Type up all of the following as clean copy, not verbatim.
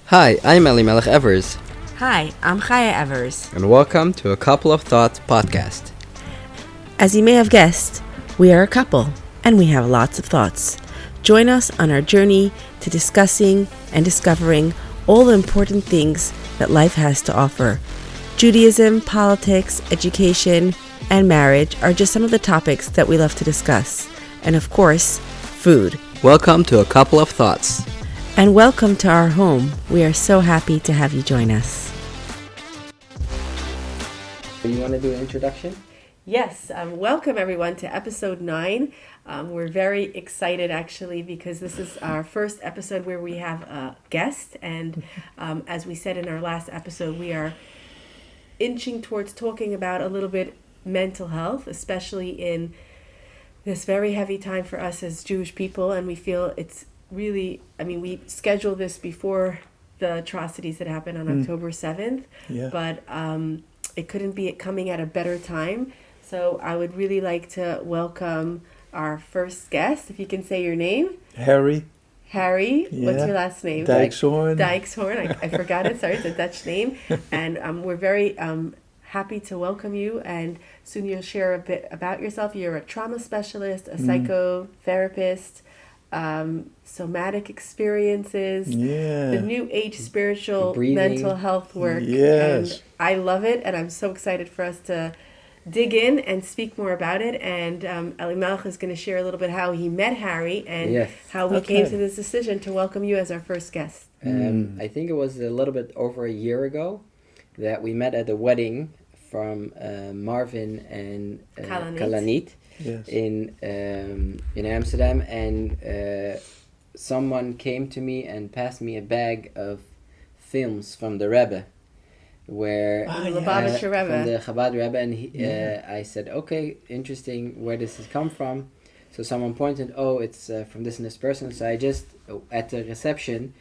Hi, I'm Elimelech Evers, Hi, I'm Chaya Evers. and welcome to A Couple of Thoughts podcast. As you may have guessed, we are a couple, and we have lots of thoughts. Join us on our journey to discussing and discovering all the important things that life has to offer. Judaism, politics, education, and marriage are just some of the topics that we love to discuss. And of course, food. Welcome to A Couple of Thoughts. And welcome to our home. We are so happy to have you join us. You want to do an introduction? Yes, welcome everyone to episode 9. We're very excited actually because this is our first episode where we have a guest, and as we said in our last episode, we are inching towards talking about a little bit mental health, especially in this very heavy time for us as Jewish people, and we feel it's really, we scheduled this before the atrocities that happened on October 7th, but it couldn't be coming at a better time. So I would really like to welcome our first guest, if you can say your name. Harry. What's your last name? Dijkshoorn. I forgot it. Sorry, it's a Dutch name. And we're very happy to welcome you. And soon you'll share a bit about yourself. You're a trauma specialist, a psychotherapist, somatic experiences, the new age spiritual mental health work. And I love it. And I'm so excited for us to dig in and speak more about it. And Elimelech is going to share a little bit how he met Harry and how we came to this decision to welcome you as our first guest. I think it was a little bit over a year ago that we met at a wedding from Marvin and Kalanit in Amsterdam, and someone came to me and passed me a bag of films from the Rebbe, where from the Chabad Rebbe, and I said, okay, interesting, where does this come from? So someone pointed, it's from this and this person. So I just, at the reception,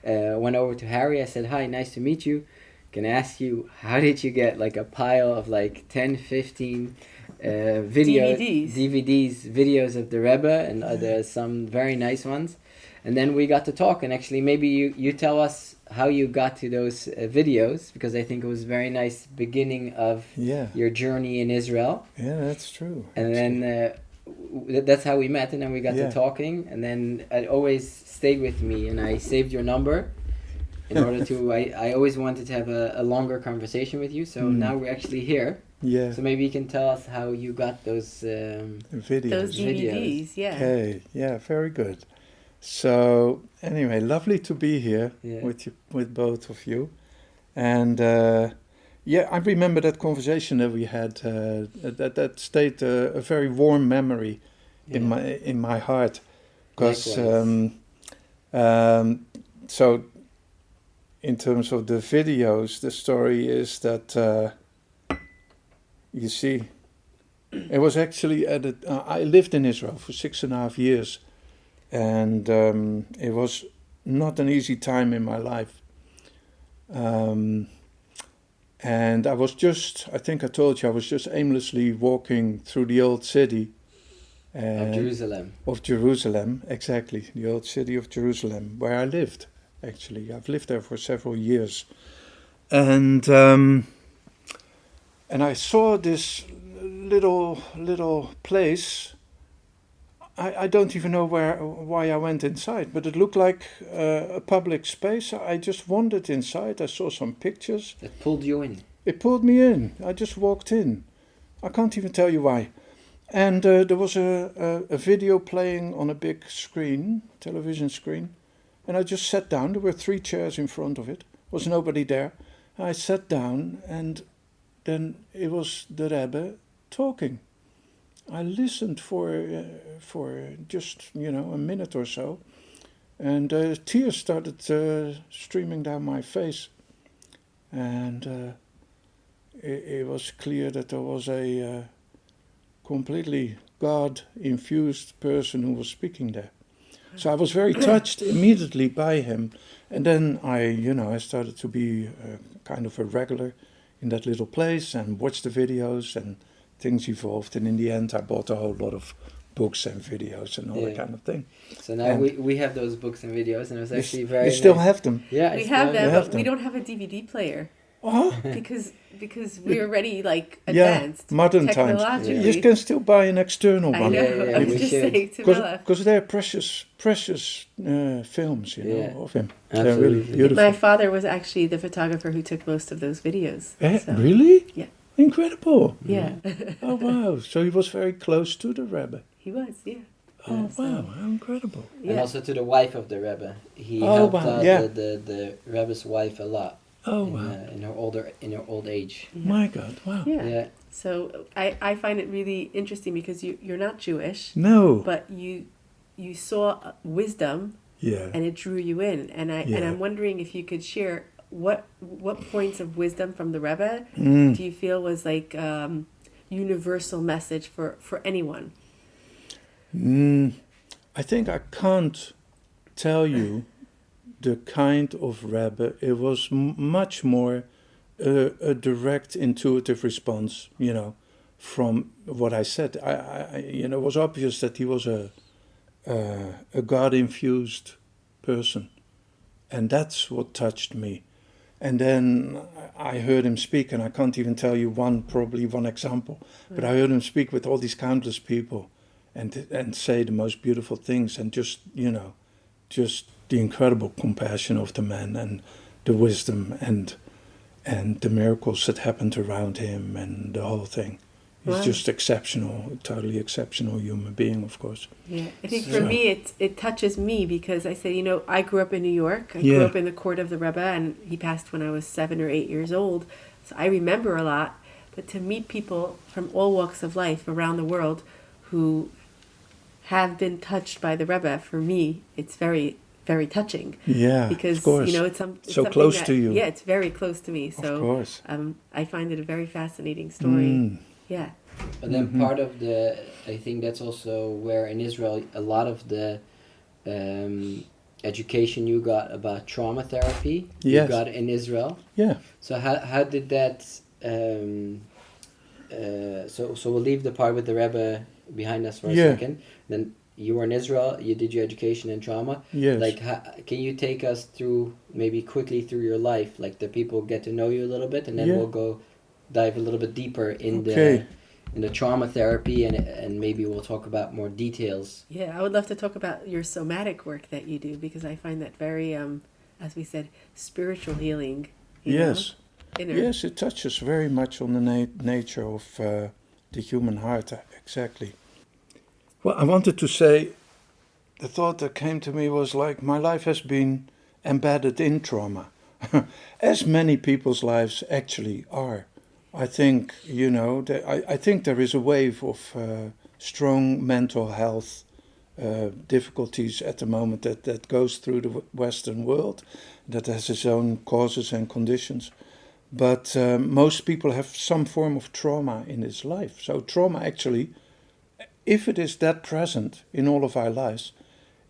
went over to Harry. I said, hi, nice to meet you. Can I ask you, how did you get like a pile of like 10, 15 videos of the Rebbe, and there's some very nice ones. And then we got to talk, and actually maybe you tell us how you got to those videos, because I think it was a very nice beginning of your journey in Israel. Yeah, that's true. And then that's how we met, and then we got to talking, and then it always stayed with me, and I saved your number in order to, I always wanted to have a longer conversation with you, so now we're actually here. Yeah. So maybe you can tell us how you got those videos. Those DVDs, Okay, very good. So anyway, lovely to be here with both of you, and I remember that conversation that we had. That stayed a very warm memory in my heart, because so in terms of the videos, the story is that you see, it was actually I lived in Israel for 6.5 years. And it was not an easy time in my life. And I was I think I told you, I was just aimlessly walking through the old city. Of Jerusalem, exactly. The old city of Jerusalem, where I lived, actually. I've lived there for several years. And I saw this little place. I don't even know why I went inside, but it looked like a public space. I just wandered inside. I saw some pictures. It pulled you in. It pulled me in. I just walked in. I can't even tell you why. And there was a video playing on a big screen, television screen. And I just sat down. There were 3 chairs in front of it. There was nobody there. I sat down, and then it was the Rebbe talking. I listened for just a minute or so, and tears started streaming down my face, and it was clear that there was a completely God-infused person who was speaking there. So I was very touched immediately by him, and then I started to be kind of a regular in that little place and watch the videos, and things evolved, and in the end I bought a whole lot of books and videos and all that kind of thing. So now we have those books and videos, and it was actually very. You still nice. have them? Yeah, we have them, but we don't have a DVD player. Because we're already advanced. Modern times. You can still buy an external one. I know. I was just saying to Mela. Because they're precious films, of him. Absolutely. They're really beautiful. My father was actually the photographer who took most of those videos. So. Really? Yeah. Incredible. Yeah. Oh, wow. So he was very close to the Rebbe. He was, yeah. Oh, wow. How incredible. Yeah. And also to the wife of the Rebbe. He helped the Rebbe's wife a lot. Oh, wow. In her old age. Yeah. My God, wow. Yeah. So I find it really interesting because you're not Jewish. No. But you saw wisdom. Yeah. And it drew you in. And I'm wondering if you could share what points of wisdom from the Rebbe do you feel was universal message for anyone? I think I can't tell you the kind of Rebbe. It was much more a direct, intuitive response, from what I said. It was obvious that he was a God-infused person, and that's what touched me. And then I heard him speak, and I can't even tell you probably one example, but I heard him speak with all these countless people, and say the most beautiful things, and just the incredible compassion of the man, and the wisdom, and the miracles that happened around him, and the whole thing. He's just exceptional, a totally exceptional human being, of course. Yeah, I think for me it touches me because I say, I grew up in New York. I grew up in the court of the Rebbe, and he passed when I was 7 or 8 years old. So I remember a lot. But to meet people from all walks of life around the world who have been touched by the Rebbe, for me, it's very, very touching. Yeah, because of course. It's so close to you. Yeah, it's very close to me. So of course. I find it a very fascinating story. Yeah. But then part of I think that's also where in Israel a lot of the education you got about trauma therapy you got in Israel. Yeah. So how did that? So we'll leave the part with the Rebbe behind us for a second. Then you were in Israel. You did your education in trauma. Yes. Can you take us through maybe quickly through your life, the people get to know you a little bit, and then we'll go dive a little bit deeper in the trauma therapy, and maybe we'll talk about more details. Yeah, I would love to talk about your somatic work that you do, because I find that very, as we said, spiritual healing. Yes. Yes, it touches very much on the nature of the human heart, exactly. Well, I wanted to say, the thought that came to me was my life has been embedded in trauma, as many people's lives actually are. I think, I think there is a wave of strong mental health difficulties at the moment that goes through the Western world, that has its own causes and conditions. But most people have some form of trauma in his life. So trauma actually, if it is that present in all of our lives,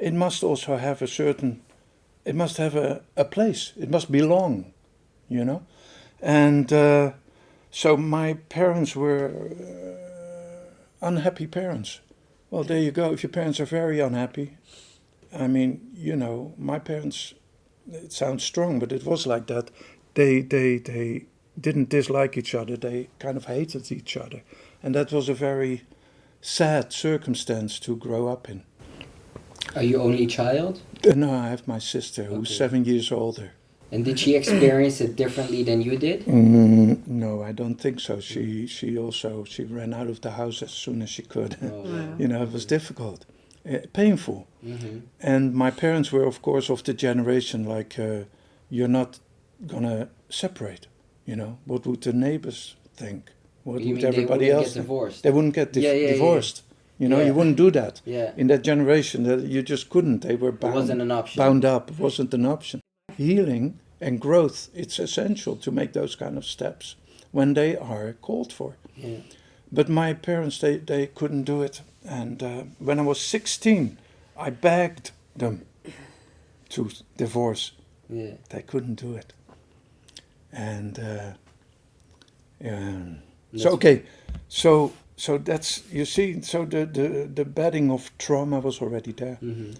it must also have it must have a place. It must belong, And so my parents were unhappy parents. Well, there you go. If your parents are very unhappy, I mean, my parents, it sounds strong, but it was like that. They didn't dislike each other. They kind of hated each other. And that was a very sad circumstance to grow up in. Are you only child? No, I have my sister who's 7 years older. And did she experience it differently than you did? No, I don't think so. She ran out of the house as soon as she could. Oh, wow. It was difficult, painful. Mm-hmm. And my parents were, of course, of the generation you're not gonna separate. What would the neighbors think? What would everybody else think? Divorced? They wouldn't get divorced. Yeah. You wouldn't do that. Yeah. In that generation, you just couldn't. They were bound. It wasn't an option. Bound up. It wasn't an option. Healing and growth, it's essential to make those kind of steps when they are called for. Yeah. But my parents, they couldn't do it. And when I was 16, I begged them to divorce. Yeah. They couldn't do it. And so So that's, you see, so the bedding of trauma was already there. Mm-hmm.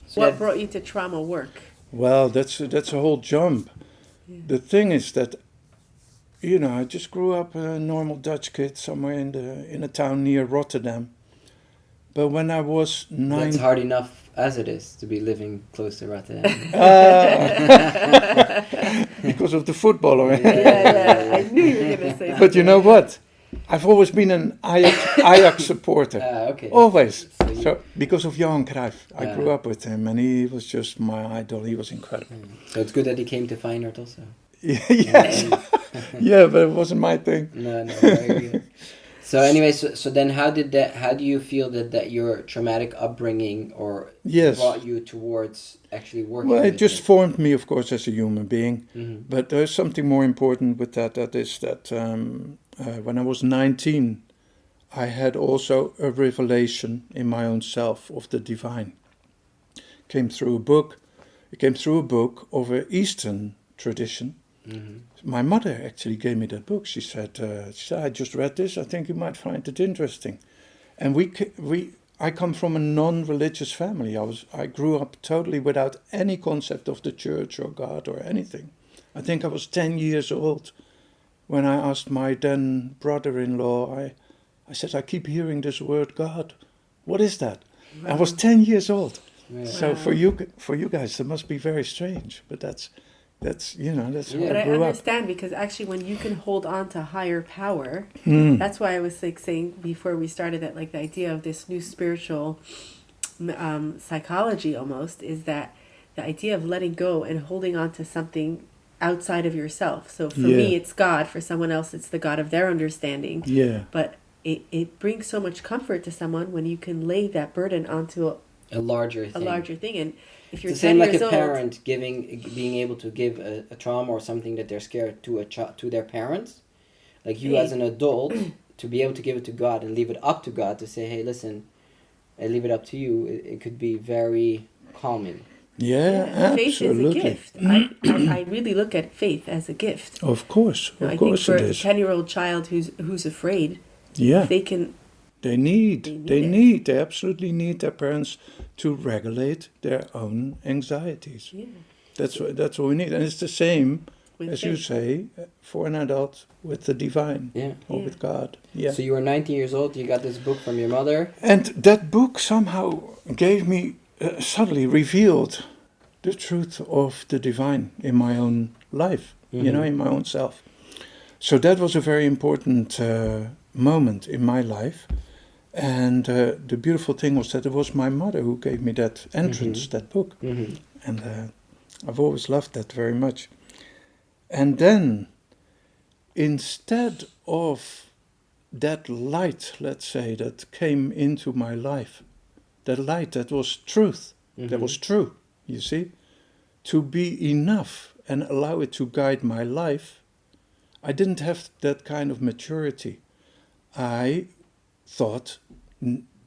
So What brought you to trauma work? Well, that's a whole jump. Yeah. The thing is that, I just grew up a normal Dutch kid somewhere in a town near Rotterdam. But when I was 9... That's hard enough as it is to be living close to Rotterdam. Because of the footballer. Yeah. I knew you were going to say something. But you know what? I've always been an Ajax supporter. Okay. Always. So because of Johan Cruyff. I grew up with him and he was just my idol. He was incredible. So it's good that he came to Feyenoord also. Yes. Yeah, but it wasn't my thing. No, very good. So anyway, so then how do you feel that your traumatic upbringing brought you towards actually working? Well, it just formed me, of course, as a human being. Mm-hmm. But there's something more important with that. That is that when I was 19, I had also a revelation in my own self of the divine. It came through a book of an Eastern tradition. Mm-hmm. My mother actually gave me that book. She said, I just read this. I think you might find it interesting. And I come from a non-religious family. I grew up totally without any concept of the church or God or anything. I think I was 10 years old when I asked my then brother-in-law, I said, I keep hearing this word God. What is that? Wow. I was 10 years old. Yeah. So for you guys, that must be very strange. But that's how I grew up. I understand because actually when you can hold on to higher power, that's why I was saying before we started that the idea of this new spiritual psychology almost is that the idea of letting go and holding on to something outside of yourself. So for me it's God, for someone else it's the God of their understanding. Yeah. But it brings so much comfort to someone when you can lay that burden onto a larger thing. And if you're it's the 10 same years like a old, parent being able to give a trauma or something that they're scared to their parents, like you as an adult to be able to give it to God and leave it up to God to say, hey, listen, I leave it up to you. It could be very calming. Yeah, faith absolutely. is a gift. I really look at faith as a gift. Of course, I think for a 10-year-old child who's afraid, they can. They absolutely need their parents to regulate their own anxieties. Yeah. That's what we need, and it's the same as you say for an adult with the divine or with God. Yeah. So you were 19 years old. You got this book from your mother, and that book somehow gave me suddenly revealed the truth of the divine in my own life. Mm-hmm. In my own self. So that was a very important moment in my life. And the beautiful thing was that it was my mother who gave me that entrance, that book. Mm-hmm. And I've always loved that very much. And then, instead of that light, let's say, that came into my life, that light that was truth, that was true, you see, to be enough and allow it to guide my life, I didn't have that kind of maturity. I thought,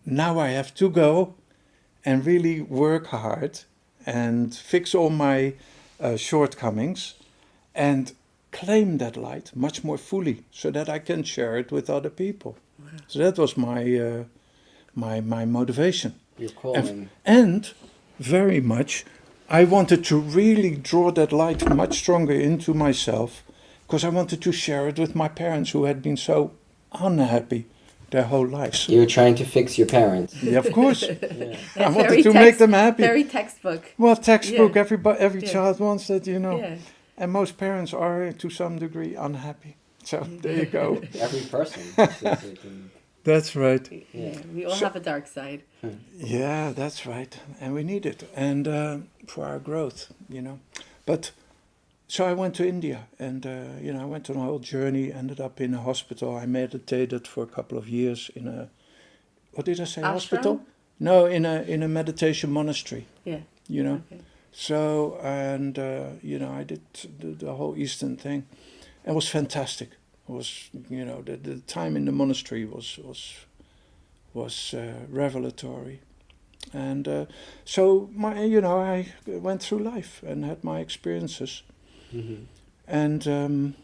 now I have to go and really work hard and fix all my shortcomings and claim that light much more fully so that I can share it with other people. Wow. So that was my my motivation. Your calling. And very much, I wanted to really draw that light much stronger into myself because I wanted to share it with my parents who had been so unhappy their whole lives. You were trying to fix your parents. Yeah, of course. I wanted to make them happy. Very textbook. Well, textbook. Every child wants that, Yeah. And most parents are, to some degree, unhappy. So there you go. Every person. That's right. Yeah, we all have a dark side. Yeah, that's right. And we need it. And for our growth, But so I went to India and, I went on a whole journey, ended up in a hospital. I meditated for a couple of years in a, what did I say, ashram? Hospital? No, in a meditation monastery. Yeah. Okay. So, and, I did the whole Eastern thing. It was fantastic. It was, the time in the monastery was revelatory. And so, I went through life and had my experiences. Mm-hmm. And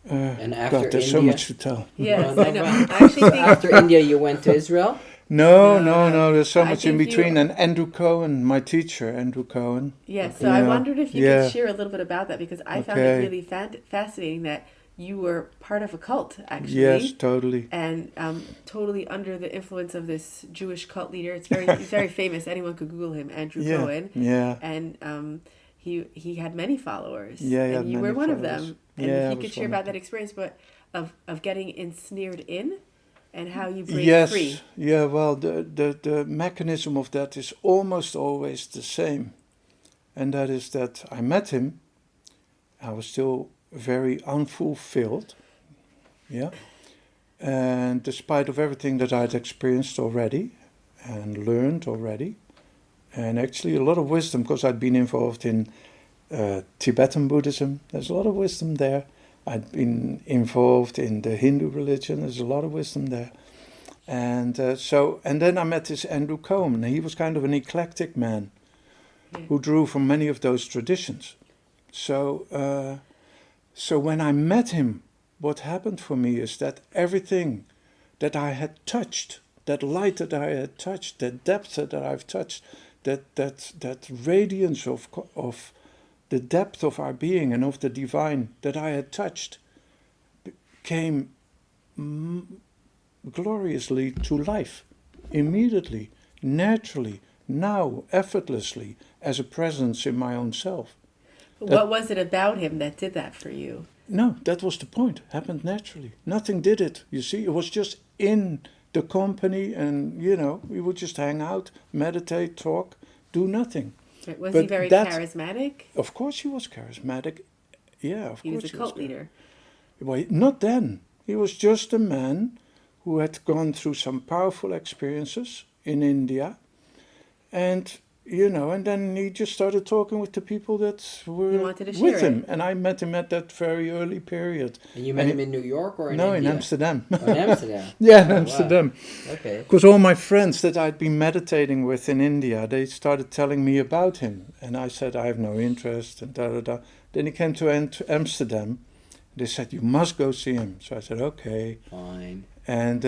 And after God, there's India, so much to tell. Yes, I know. I actually so think after India, you went to Israel? No, there's so I much in think you- between. And Andrew Cohen, my teacher, Andrew Cohen. Yes, so you I know, wondered if you yeah. could share a little bit about that, because I found it Okay. really fascinating that you were part of a cult, actually. Yes, totally. And totally under the influence of this Jewish cult leader. He's very famous. Anyone could Google him, Andrew Cohen. Yeah. And he had many followers. Yeah, he and had you many were one of followers. them. And Yeah, I if you was could share one about of that experience, but of getting ensnared in and how you break Yes. free. Yeah, well, the mechanism of that is almost always the same. And that is that I met him. I was still very unfulfilled. Yeah. And despite of everything that I'd experienced already and learned already, and actually a lot of wisdom, because I'd been involved in Tibetan Buddhism, there's a lot of wisdom there. I'd been involved in the Hindu religion, there's a lot of wisdom there. And and then I met this Andrew Cohen. He was kind of an eclectic man who drew from many of those traditions. So when I met him, what happened for me is that everything that I had touched, that light that I had touched, that depth that I've touched, that radiance of the depth of our being and of the divine that I had touched, came gloriously to life, immediately, naturally, now, effortlessly, as a presence in my own self. What was it about him that did that for you? No, that was the point. Happened naturally. Nothing did it. You see, it was just in the company, and we would just hang out, meditate, talk, do nothing. Was he very charismatic? Of course, he was charismatic. Yeah, of course. He was a cult leader. Well, not then. He was just a man who had gone through some powerful experiences in India, and and then he just started talking with the people that were with him. And I met him at that very early period. And you met him in New York or in India? in Amsterdam. Oh, in Amsterdam? Yeah, in Amsterdam. Wow. Okay. Because all my friends that I'd been meditating with in India, they started telling me about him. And I said, I have no interest, and da-da-da. Then he came to Amsterdam. They said, you must go see him. So I said, okay. Fine. And,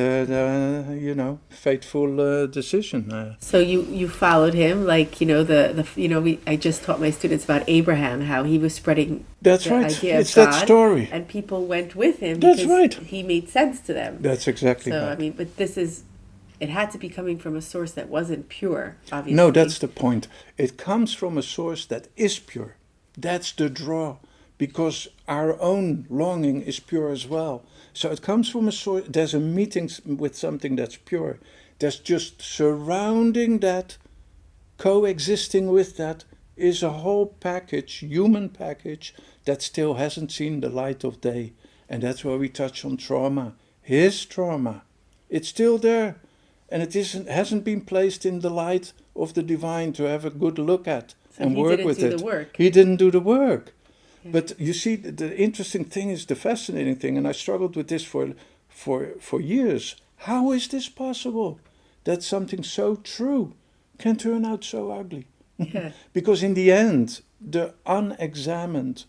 fateful decision. So you followed him, like, I just taught my students about Abraham, how he was spreading That's the right. idea It's of God, that story. and people went with him That's because right. he made sense to them. That's exactly so, right. I mean, but it had to be coming from a source that wasn't pure, obviously. No, that's the point. It comes from a source that is pure. That's the draw, because our own longing is pure as well. So it comes from a source. There's a meeting with something that's pure. There's just surrounding that, coexisting with that, is a whole package, human package, that still hasn't seen the light of day. And that's where we touch on trauma. His trauma. It's still there. And it hasn't been placed in the light of the divine to have a good look at and work with it. He didn't do the work. But you see, the interesting thing is, the fascinating thing, and I struggled with this for years. How is this possible that something so true can turn out so ugly? Yeah. Because in the end, the unexamined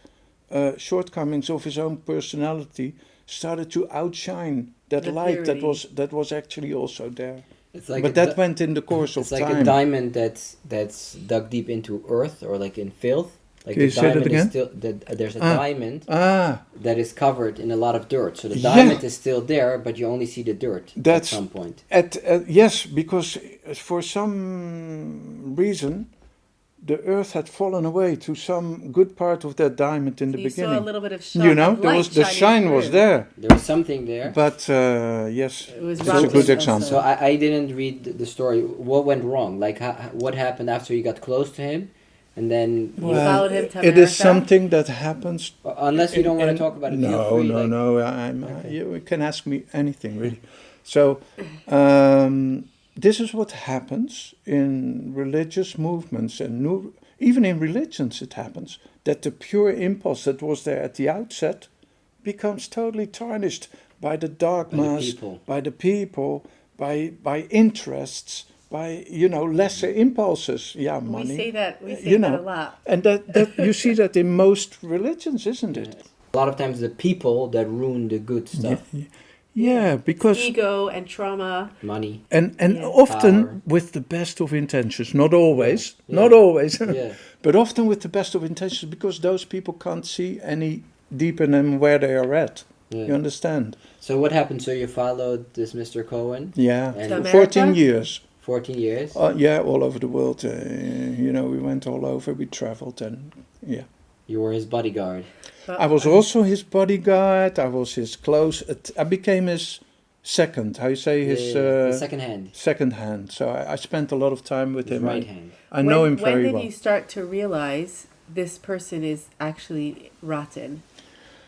shortcomings of his own personality started to outshine that the light purity. that was actually also there. It's like but that went in the course of time. It's like a diamond that's dug deep into earth, or like in filth. Like Can you say that again? Is still, there's a diamond that is covered in a lot of dirt. So the diamond is still there, but you only see the dirt at some point. Yes, because for some reason, the earth had fallen away to some good part of that diamond in the beginning. You saw a little bit of shine. The shine was there. There was something there. But yes, it's a good example. So I didn't read the story. What went wrong? Like what happened after you got close to him? And then you followed him to America? It is something that happens. Unless you don't want to talk about it. No. You can ask me anything, really. So this is what happens in religious movements, and even in religions it happens, that the pure impulse that was there at the outset becomes totally tarnished by the dogmas, by the people, by interests, by lesser impulses. Money. We say that a lot. And that you see that in most religions, isn't it? A lot of times the people that ruin the good stuff. Yeah, because ego and trauma, money, and often power. with the best of intentions, not always, Yeah. not always, Yeah. but often with the best of intentions, because those people can't see any deeper than where they are at. Yeah. You understand? So what happened? So you followed this Mr. Cohen? Yeah, And 14 years. 14 years? Yeah, all over the world. We went all over. We traveled, and yeah. You were his bodyguard. I was also his bodyguard. I was his close. I became his second. How you say his second hand. Second hand. So I spent a lot of time with His him. right hand. I know him very well. When did you start to realize this person is actually rotten,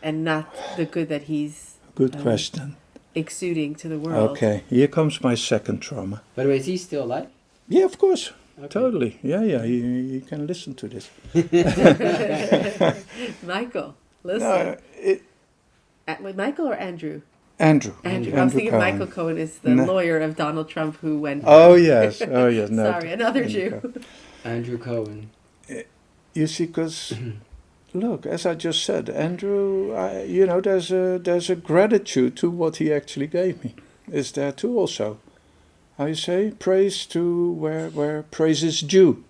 and not the good that he's Good question. exuding to the world? Okay, here comes my second trauma. By the way, is he still alive? Yeah, of course. Okay. Totally. Yeah. You can listen to this. Michael, listen. No, Wait, Michael or Andrew? Andrew. I was thinking Cohen. Michael Cohen is the lawyer of Donald Trump who went. Oh yes. No. Sorry, another Jew. Andrew Cohen. You see, because look, as I just said, Andrew, there's a gratitude to what he actually gave me. Is there too also? How you say? Praise to where praise is due,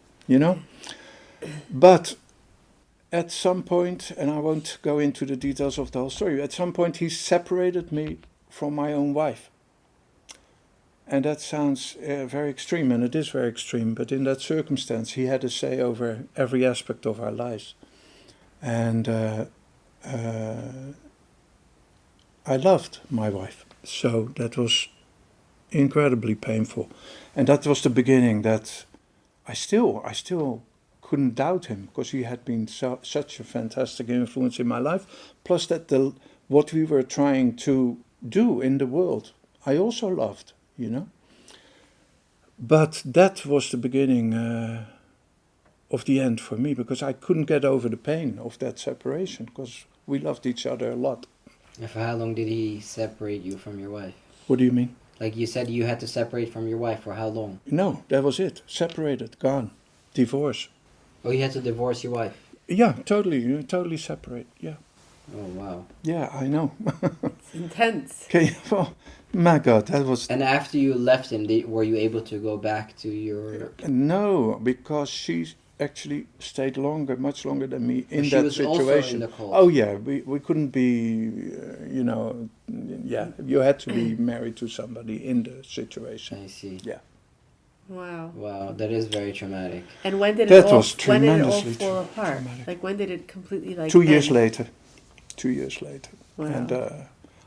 But at some point, and I won't go into the details of the whole story, at some point he separated me from my own wife. And that sounds very extreme, and it is very extreme, but in that circumstance he had a say over every aspect of our lives. And I loved my wife, so that was incredibly painful. And that was the beginning that I still couldn't doubt him, because he had been such a fantastic influence in my life, plus that what we were trying to do in the world, I also loved, But that was the beginning of the end for me, because I couldn't get over the pain of that separation, because we loved each other a lot. And for how long did he separate you from your wife? What do you mean? Like you said, you had to separate from your wife. For how long? No, that was it. Separated, gone, divorce. Oh, you had to divorce your wife? Yeah, totally separate, yeah. Oh, wow. Yeah, I know. It's intense. Okay, well, my God, that was... And after you left him, were you able to go back to your... No, because she actually stayed much longer than me in she that was situation. Also in the cult. Oh yeah, we couldn't be, you had to be married to somebody in the situation. I see. Yeah. Wow. Wow, that is very traumatic. And when did That it all, was when did it all tremendously fall apart? traumatic. Like when did it completely like 2 years end? later. 2 years later. Wow. And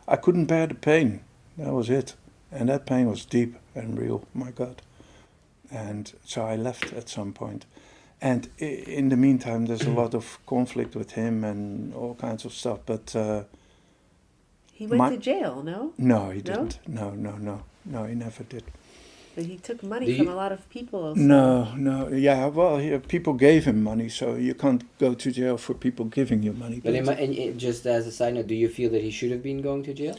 I couldn't bear the pain. That was it. And that pain was deep and real, my God. And so I left at some point. And in the meantime, there's a lot of conflict with him and all kinds of stuff. But he went to jail, no? No, he didn't. No, he never did. But he took money from a lot of people also. No. Yeah, well, people gave him money, so you can't go to jail for people giving you money. But just as a side note, do you feel that he should have been going to jail?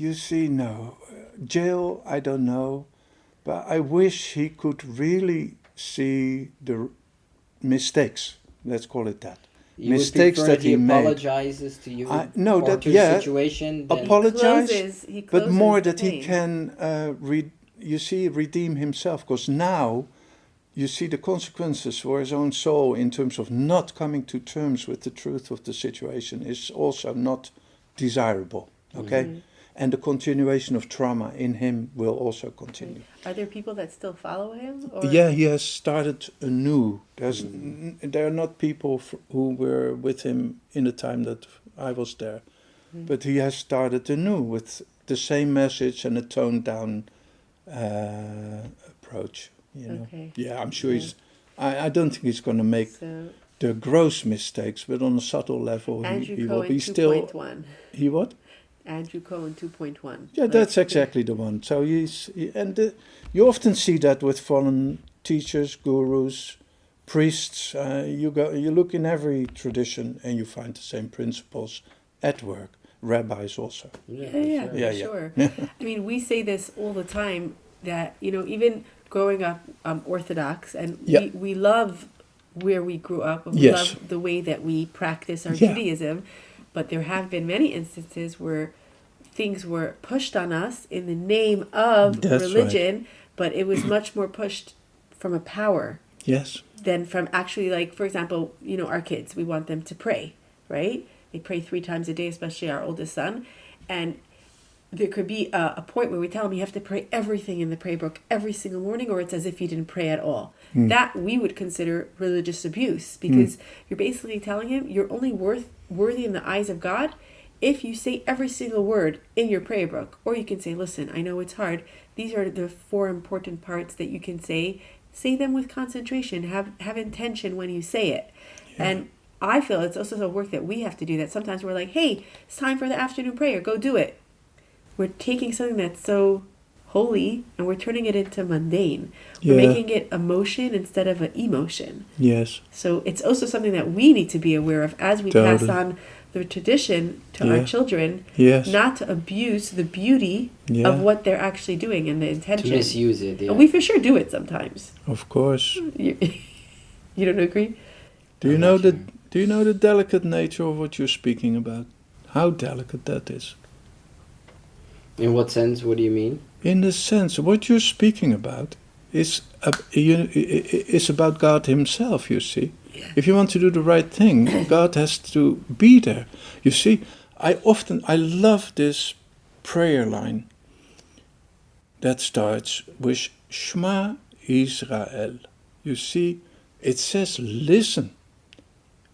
You see, no. Jail, I don't know. But I wish he could really see the mistakes, let's call it that. You mistakes would that he made. Apologizes to you no, or that, to yeah, the situation? Apologize, he but more the that pain. he can, redeem himself. Because now you see the consequences for his own soul in terms of not coming to terms with the truth of the situation is also not desirable, okay? Mm-hmm. And the continuation of trauma in him will also continue. Are there people that still follow him? Or? Yeah, he has started anew. There are not people who were with him in the time that I was there. But he has started anew with the same message and a toned down approach. Okay. Yeah, I'm sure I don't think he's going to make the gross mistakes, but on a subtle level he will be still... 2.1. He what? Andrew Cohen 2.1. Yeah, that's exactly the one. So you often see that with fallen teachers, gurus, priests. You look in every tradition and you find the same principles at work. Rabbis also. Yeah, sure. I mean, we say this all the time that even growing up Orthodox, and we love where we grew up, and we Yes. love the way that we practice our Yeah. Judaism. But there have been many instances where things were pushed on us in the name of That's religion, but it was much more pushed from a power Yes. than from actually, like, for example, our kids, we want them to pray, right? They pray 3 times a day, especially our oldest son. And there could be a point where we tell them you have to pray everything in the prayer book every single morning, or it's as if you didn't pray at all. That we would consider religious abuse, because you're basically telling him you're only worthy in the eyes of God if you say every single word in your prayer book. Or you can say, listen, I know it's hard. These are the 4 important parts that you can say. Say them with concentration. Have intention when you say it. Yeah. And I feel it's also some work that we have to do, that sometimes we're like, hey, it's time for the afternoon prayer. Go do it. We're taking something that's so holy and we're turning it into mundane. We're making it emotion instead of an emotion. Yes. So it's also something that we need to be aware of as we pass on the tradition to our children, not to abuse the beauty of what they're actually doing and the intention. To misuse it, And we for sure do it sometimes. Of course. You don't agree? Do you know the delicate nature of what you're speaking about? How delicate that is. In what sense? What do you mean? In the sense, what you're speaking about is about God himself, you see. Yeah. If you want to do the right thing, God has to be there. You see, I love this prayer line that starts with Shema Israel. You see, it says listen.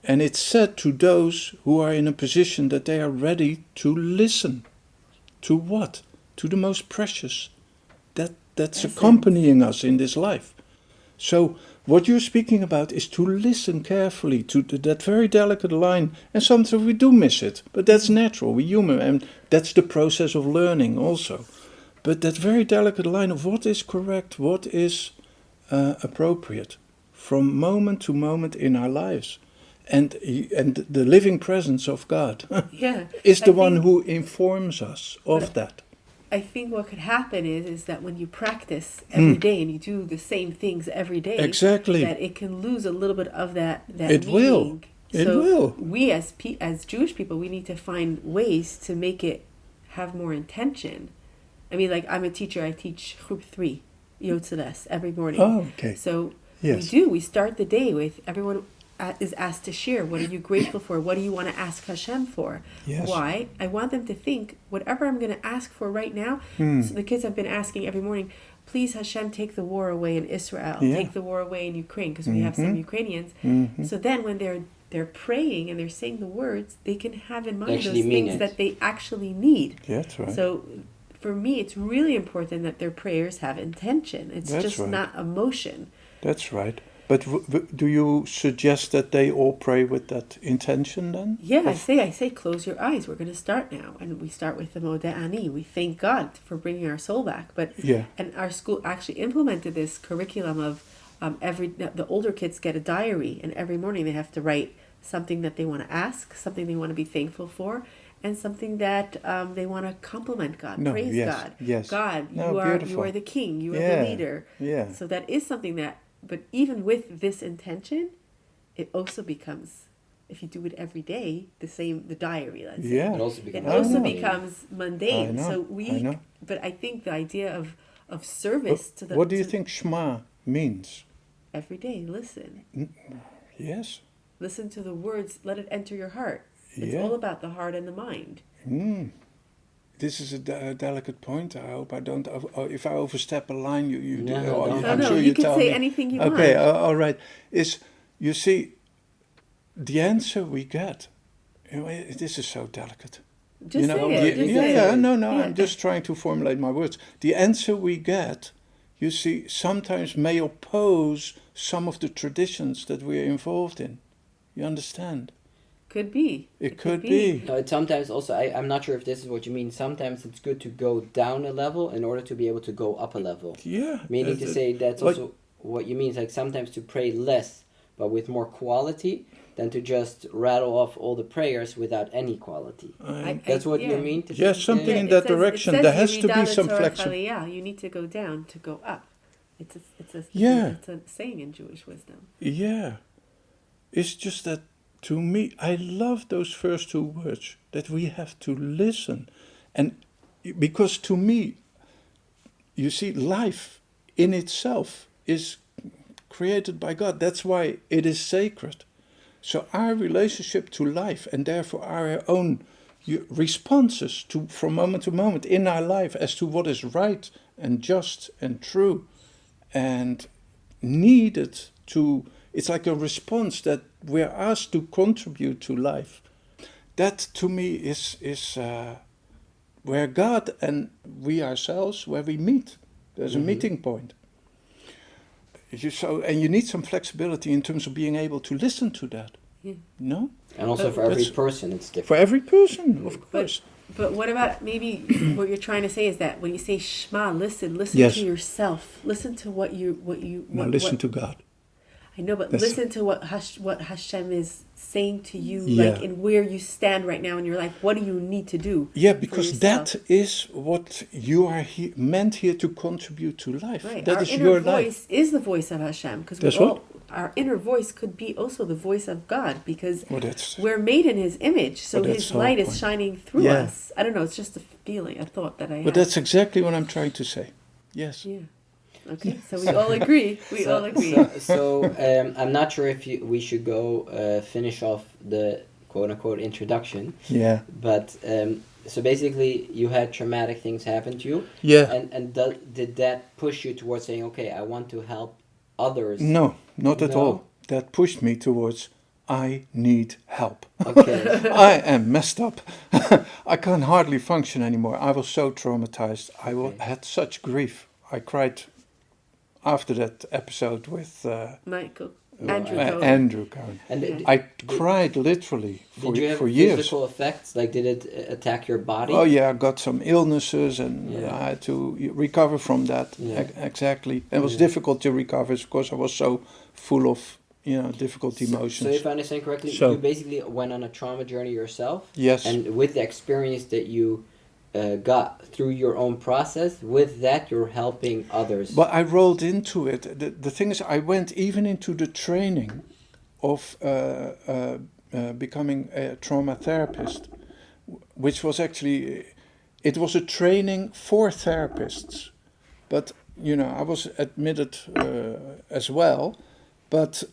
And it's said to those who are in a position that they are ready to listen. To what? To the most precious. That's accompanying us in this life. So what you're speaking about is to listen carefully to that very delicate line. And sometimes we do miss it, but that's natural. We're human, and that's the process of learning also. But that very delicate line of what is correct, what is appropriate, from moment to moment in our lives. And the living presence of God is the one who informs us of that. I think what could happen is that when you practice every day and you do the same things every day, exactly, that it can lose a little bit of that it meaning. Will. It so will. We as Jewish people, we need to find ways to make it have more intention. I mean, like, I'm a teacher. I teach Group 3, Yotzeles, every morning. Oh, okay. So we start the day with everyone is asked to share. What are you grateful for? What do you want to ask Hashem for? Yes. Why? I want them to think, whatever I'm going to ask for right now. So the kids have been asking every morning, please Hashem, take the war away in Israel. Take the war away in Ukraine, because we have some Ukrainians. So then when they're praying and they're saying the words, they can have in mind those things that they actually need. Yeah, that's right. So for me, it's really important that their prayers have intention. It's just not emotion. That's right. But do you suggest that they all pray with that intention then? Yeah, I say, close your eyes. We're going to start now. And we start with the Modeh Ani. We thank God for bringing our soul back. And our school actually implemented this curriculum of the older kids get a diary. And every morning they have to write something that they want to ask, something they want to be thankful for, and something that they want to compliment God, praise God. Yes. God, you are the king, you are the leader. Yeah. So that is something that, but even with this intention, it also becomes, if you do it every day, the diary, let's say. Yeah. It also becomes mundane. I know. But I think the idea of service to the... What do you think Shema means? Every day, listen. Yes. Listen to the words, let it enter your heart. It's all about the heart and the mind. This is a delicate point. I hope I don't. If I overstep a line, you do. I'm sure you can say anything you want. Okay, all right. You see, the answer we get. This is so delicate. Just say it. I'm just trying to formulate my words. The answer we get, you see, sometimes may oppose some of the traditions that we are involved in. You understand? Could be. It could be. No, it's sometimes also, I'm not sure if this is what you mean. Sometimes it's good to go down a level in order to be able to go up a level. Yeah. Meaning to say that's also what you mean. It's like sometimes to pray less, but with more quality, than to just rattle off all the prayers without any quality. That's what you mean? Yes, something in that direction. There has to be some flexibility. Yeah, you need to go down to go up. It's a saying in Jewish wisdom. Yeah. It's just that, to me, I love those first two words, that we have to listen. And because to me, you see, life in itself is created by God. That's why it is sacred. So our relationship to life, and therefore our own responses from moment to moment in our life as to what is right and just and true and needed to, it's like a response that we're asked to contribute to life. That to me is where God and we ourselves, where we meet. There's a meeting point. And you need some flexibility in terms of being able to listen to that. Yeah. No? And also for every person it's different. For every person, of course. But what about maybe what you're trying to say is that when you say Shema, listen yes. to yourself. Listen to what listen to God. I know, but listen to what Hashem is saying to you, like in where you stand right now in your life. What do you need to do? Yeah, because that is what you are meant here to contribute to life. Right. That our is inner your voice life. is the voice of Hashem, because our inner voice could be also the voice of God, because we're made in His image, so His light is shining through us. I don't know. It's just a feeling, a thought that I have. But that's exactly what I'm trying to say. Yes. Yeah. Okay, so we all agree. all agree. So I'm not sure if we should go finish off the quote-unquote introduction. Yeah. But so basically you had traumatic things happen to you. Yeah. And did that push you towards saying, okay, I want to help others? No, not at all. That pushed me towards, I need help. Okay. I am messed up. I can hardly function anymore. I was so traumatized. I had such grief. I cried after that episode with Andrew Cohen. And I cried literally for years. Did you have physical effects? Like, did it attack your body? Oh yeah, I got some illnesses and I had to recover from that. Yeah. Exactly. It was difficult to recover because I was so full of difficult emotions. So if I understand correctly, you basically went on a trauma journey yourself. Yes. And with the experience that you got through your own process, with that you're helping others. But I rolled into it. The thing is, I went even into the training of becoming a trauma therapist, which was actually, it was a training for therapists. But, I was admitted as well, but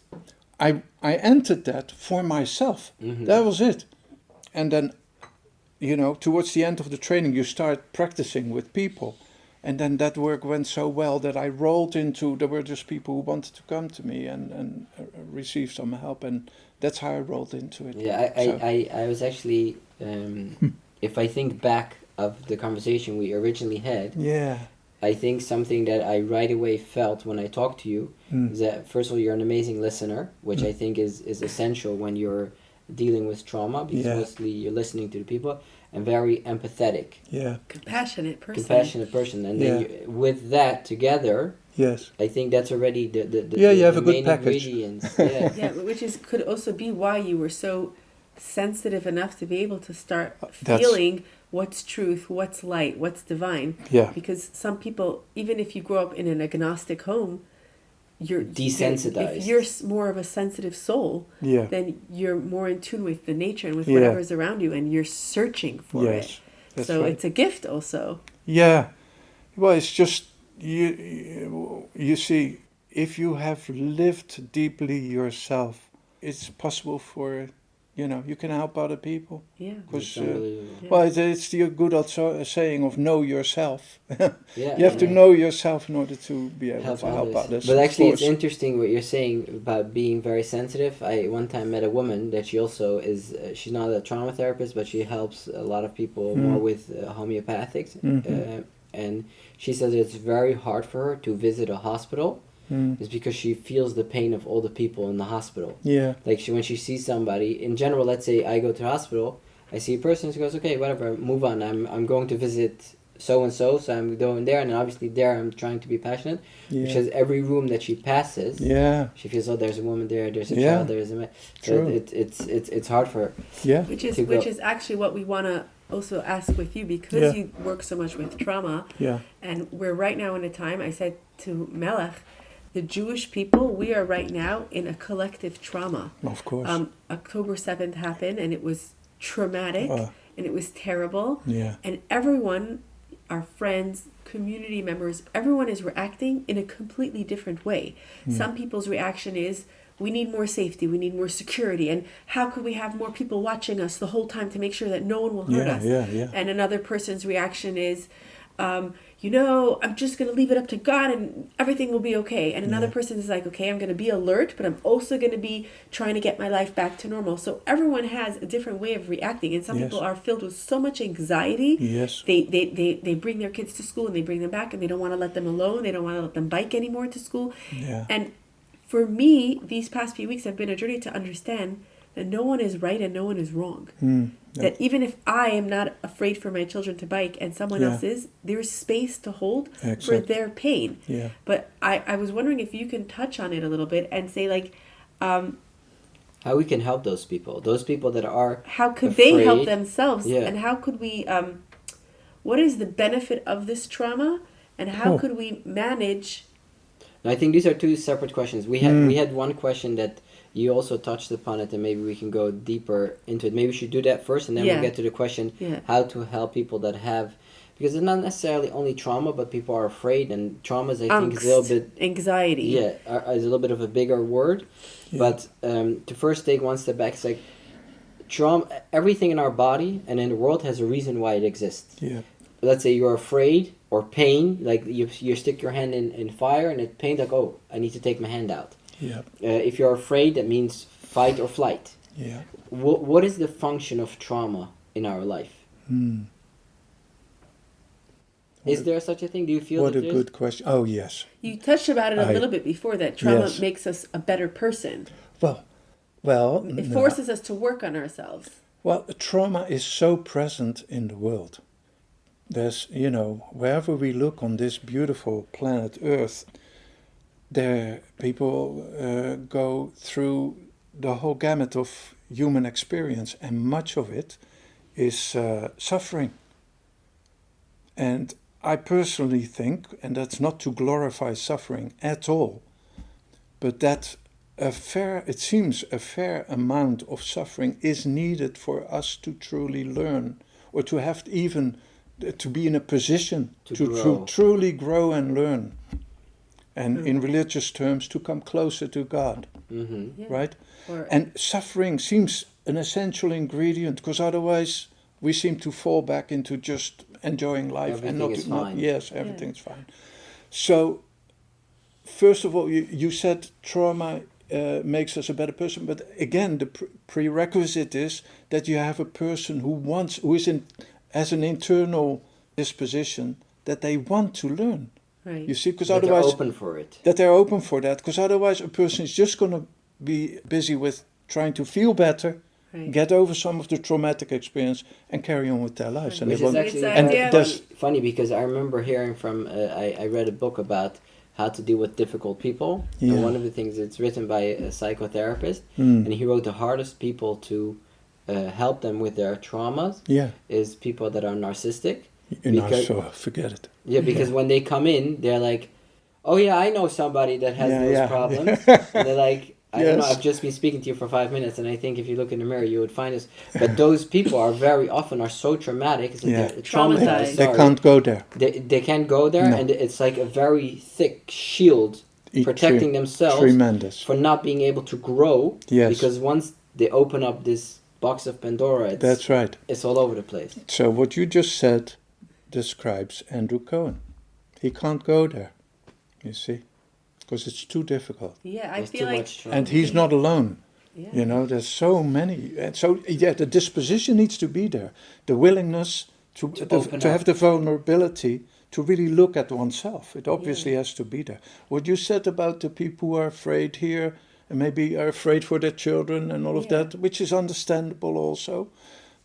I entered that for myself. Mm-hmm. That was it. And then towards the end of the training, you start practicing with people. And then that work went so well that I rolled into, there were just people who wanted to come to me and receive some help. And that's how I rolled into it. Yeah, I was actually, if I think back of the conversation we originally had, I think something that I right away felt when I talked to you is that, first of all, you're an amazing listener, which I think is essential when you're dealing with trauma, because mostly you're listening to the people, and very empathetic. Yeah. Compassionate person. And then with that together, I think that's already the you have a main good package. Ingredients. Which could also be why you were so sensitive enough to be able to start feeling what's truth, what's light, what's divine. Yeah. Because some people, even if you grow up in an agnostic home, you're desensitized. If you're more of a sensitive soul, then you're more in tune with the nature and with whatever's around you, and you're searching for it. So right. It's a gift also. Yeah. Well, it's just, you see, if you have lived deeply yourself, it's possible for, you can help other people. Yeah. Because, it's the good old saying of know yourself. You have to know yourself in order to be able to help others. But actually, it's interesting what you're saying about being very sensitive. I one time met a woman that she also is, she's not a trauma therapist, but she helps a lot of people more with homeopathics. Mm-hmm. And she says it's very hard for her to visit a hospital. Is because she feels the pain of all the people in the hospital. Yeah. Like when she sees somebody, in general, let's say I go to the hospital, I see a person, she goes, okay, whatever, move on. I'm going to visit so-and-so, so I'm going there, and obviously there I'm trying to be passionate. Yeah. Because every room that she passes, she feels, oh, there's a woman there, there's a child, there's a man. So it's hard for her. Yeah. Which is actually what we want to also ask with you, because you work so much with trauma. Yeah. And we're right now in a time, I said to Melech, the Jewish people, we are right now in a collective trauma. Of course. October 7th happened, and it was traumatic, and it was terrible. Yeah. And everyone, our friends, community members, everyone is reacting in a completely different way. Some people's reaction is, we need more safety, we need more security, and how could we have more people watching us the whole time to make sure that no one will hurt us? And another person's reaction is, I'm just going to leave it up to God and everything will be okay. And another person is like, okay, I'm going to be alert, but I'm also going to be trying to get my life back to normal. So everyone has a different way of reacting. And some people are filled with so much anxiety. Yes. They bring their kids to school and they bring them back and they don't want to let them alone. They don't want to let them bike anymore to school. Yeah. And for me, these past few weeks have been a journey to understand that no one is right and no one is wrong. That even if I am not afraid for my children to bike and someone else is, there's space to hold for their pain. Yeah. But I was wondering if you can touch on it a little bit and say, like, how we can help those people that are how could afraid. they help themselves? And how could we, what is the benefit of this trauma? And how could we manage? I think these are two separate questions. We had one question that you also touched upon it, and maybe we can go deeper into it. Maybe we should do that first, and then we'll get to the question how to help people that have, because it's not necessarily only trauma, but people are afraid, and trauma is, I think, is a little bit anxiety. Yeah, is a little bit of a bigger word. But to first take one step back, it's like trauma. Everything in our body and in the world has a reason why it exists. Yeah. Let's say you're afraid or pain, like you stick your hand in fire and it pains, like, oh, I need to take my hand out. Yeah. If you're afraid, that means fight or flight. Yeah. What is the function of trauma in our life? Is there such a thing? Do you feel what a good question? Oh, yes. You touched about it a little bit before, that trauma makes us a better person. Well, it forces us to work on ourselves. Well, trauma is so present in the world. There's, wherever we look on this beautiful planet Earth, there people go through the whole gamut of human experience, and much of it is suffering. And I personally think, and that's not to glorify suffering at all, but that it seems a fair amount of suffering is needed for us to truly learn, or to have even to be in a position to truly grow and learn. And in religious terms, to come closer to God, right? And suffering seems an essential ingredient, because otherwise we seem to fall back into just enjoying life. Everything's fine. Yes, everything's fine. So, first of all, you said trauma makes us a better person, but again, the prerequisite is that you have a person who has an internal disposition that they want to learn. Right. You see, because otherwise otherwise they're open for it. That they're open for that, because otherwise a person is just going to be busy with trying to feel better, get over some of the traumatic experience, and carry on with their lives. Which is actually funny, because I remember hearing from I read a book about how to deal with difficult people, and one of the things, it's written by a psychotherapist, and he wrote the hardest people to help them with their traumas is people that are narcissistic. Forget it. Yeah, because when they come in, they're like, oh yeah, I know somebody that has those problems. And they're like, I don't know, I've just been speaking to you for 5 minutes, and I think if you look in the mirror, you would find this. But those people are very often so traumatic, they're traumatized. They can't go there. They can't go there, and it's like a very thick shield protecting themselves for not being able to grow. Yes. Because once they open up this box of Pandora, that's right. It's all over the place. So what you just said describes Andrew Cohen. He can't go there, you see, because it's too difficult. Yeah, I feel like... And he's not alone. Yeah. There's so many. And so, the disposition needs to be there. The willingness to have the vulnerability to really look at oneself. It obviously has to be there. What you said about the people who are afraid here, and maybe are afraid for their children and all of that, which is understandable also.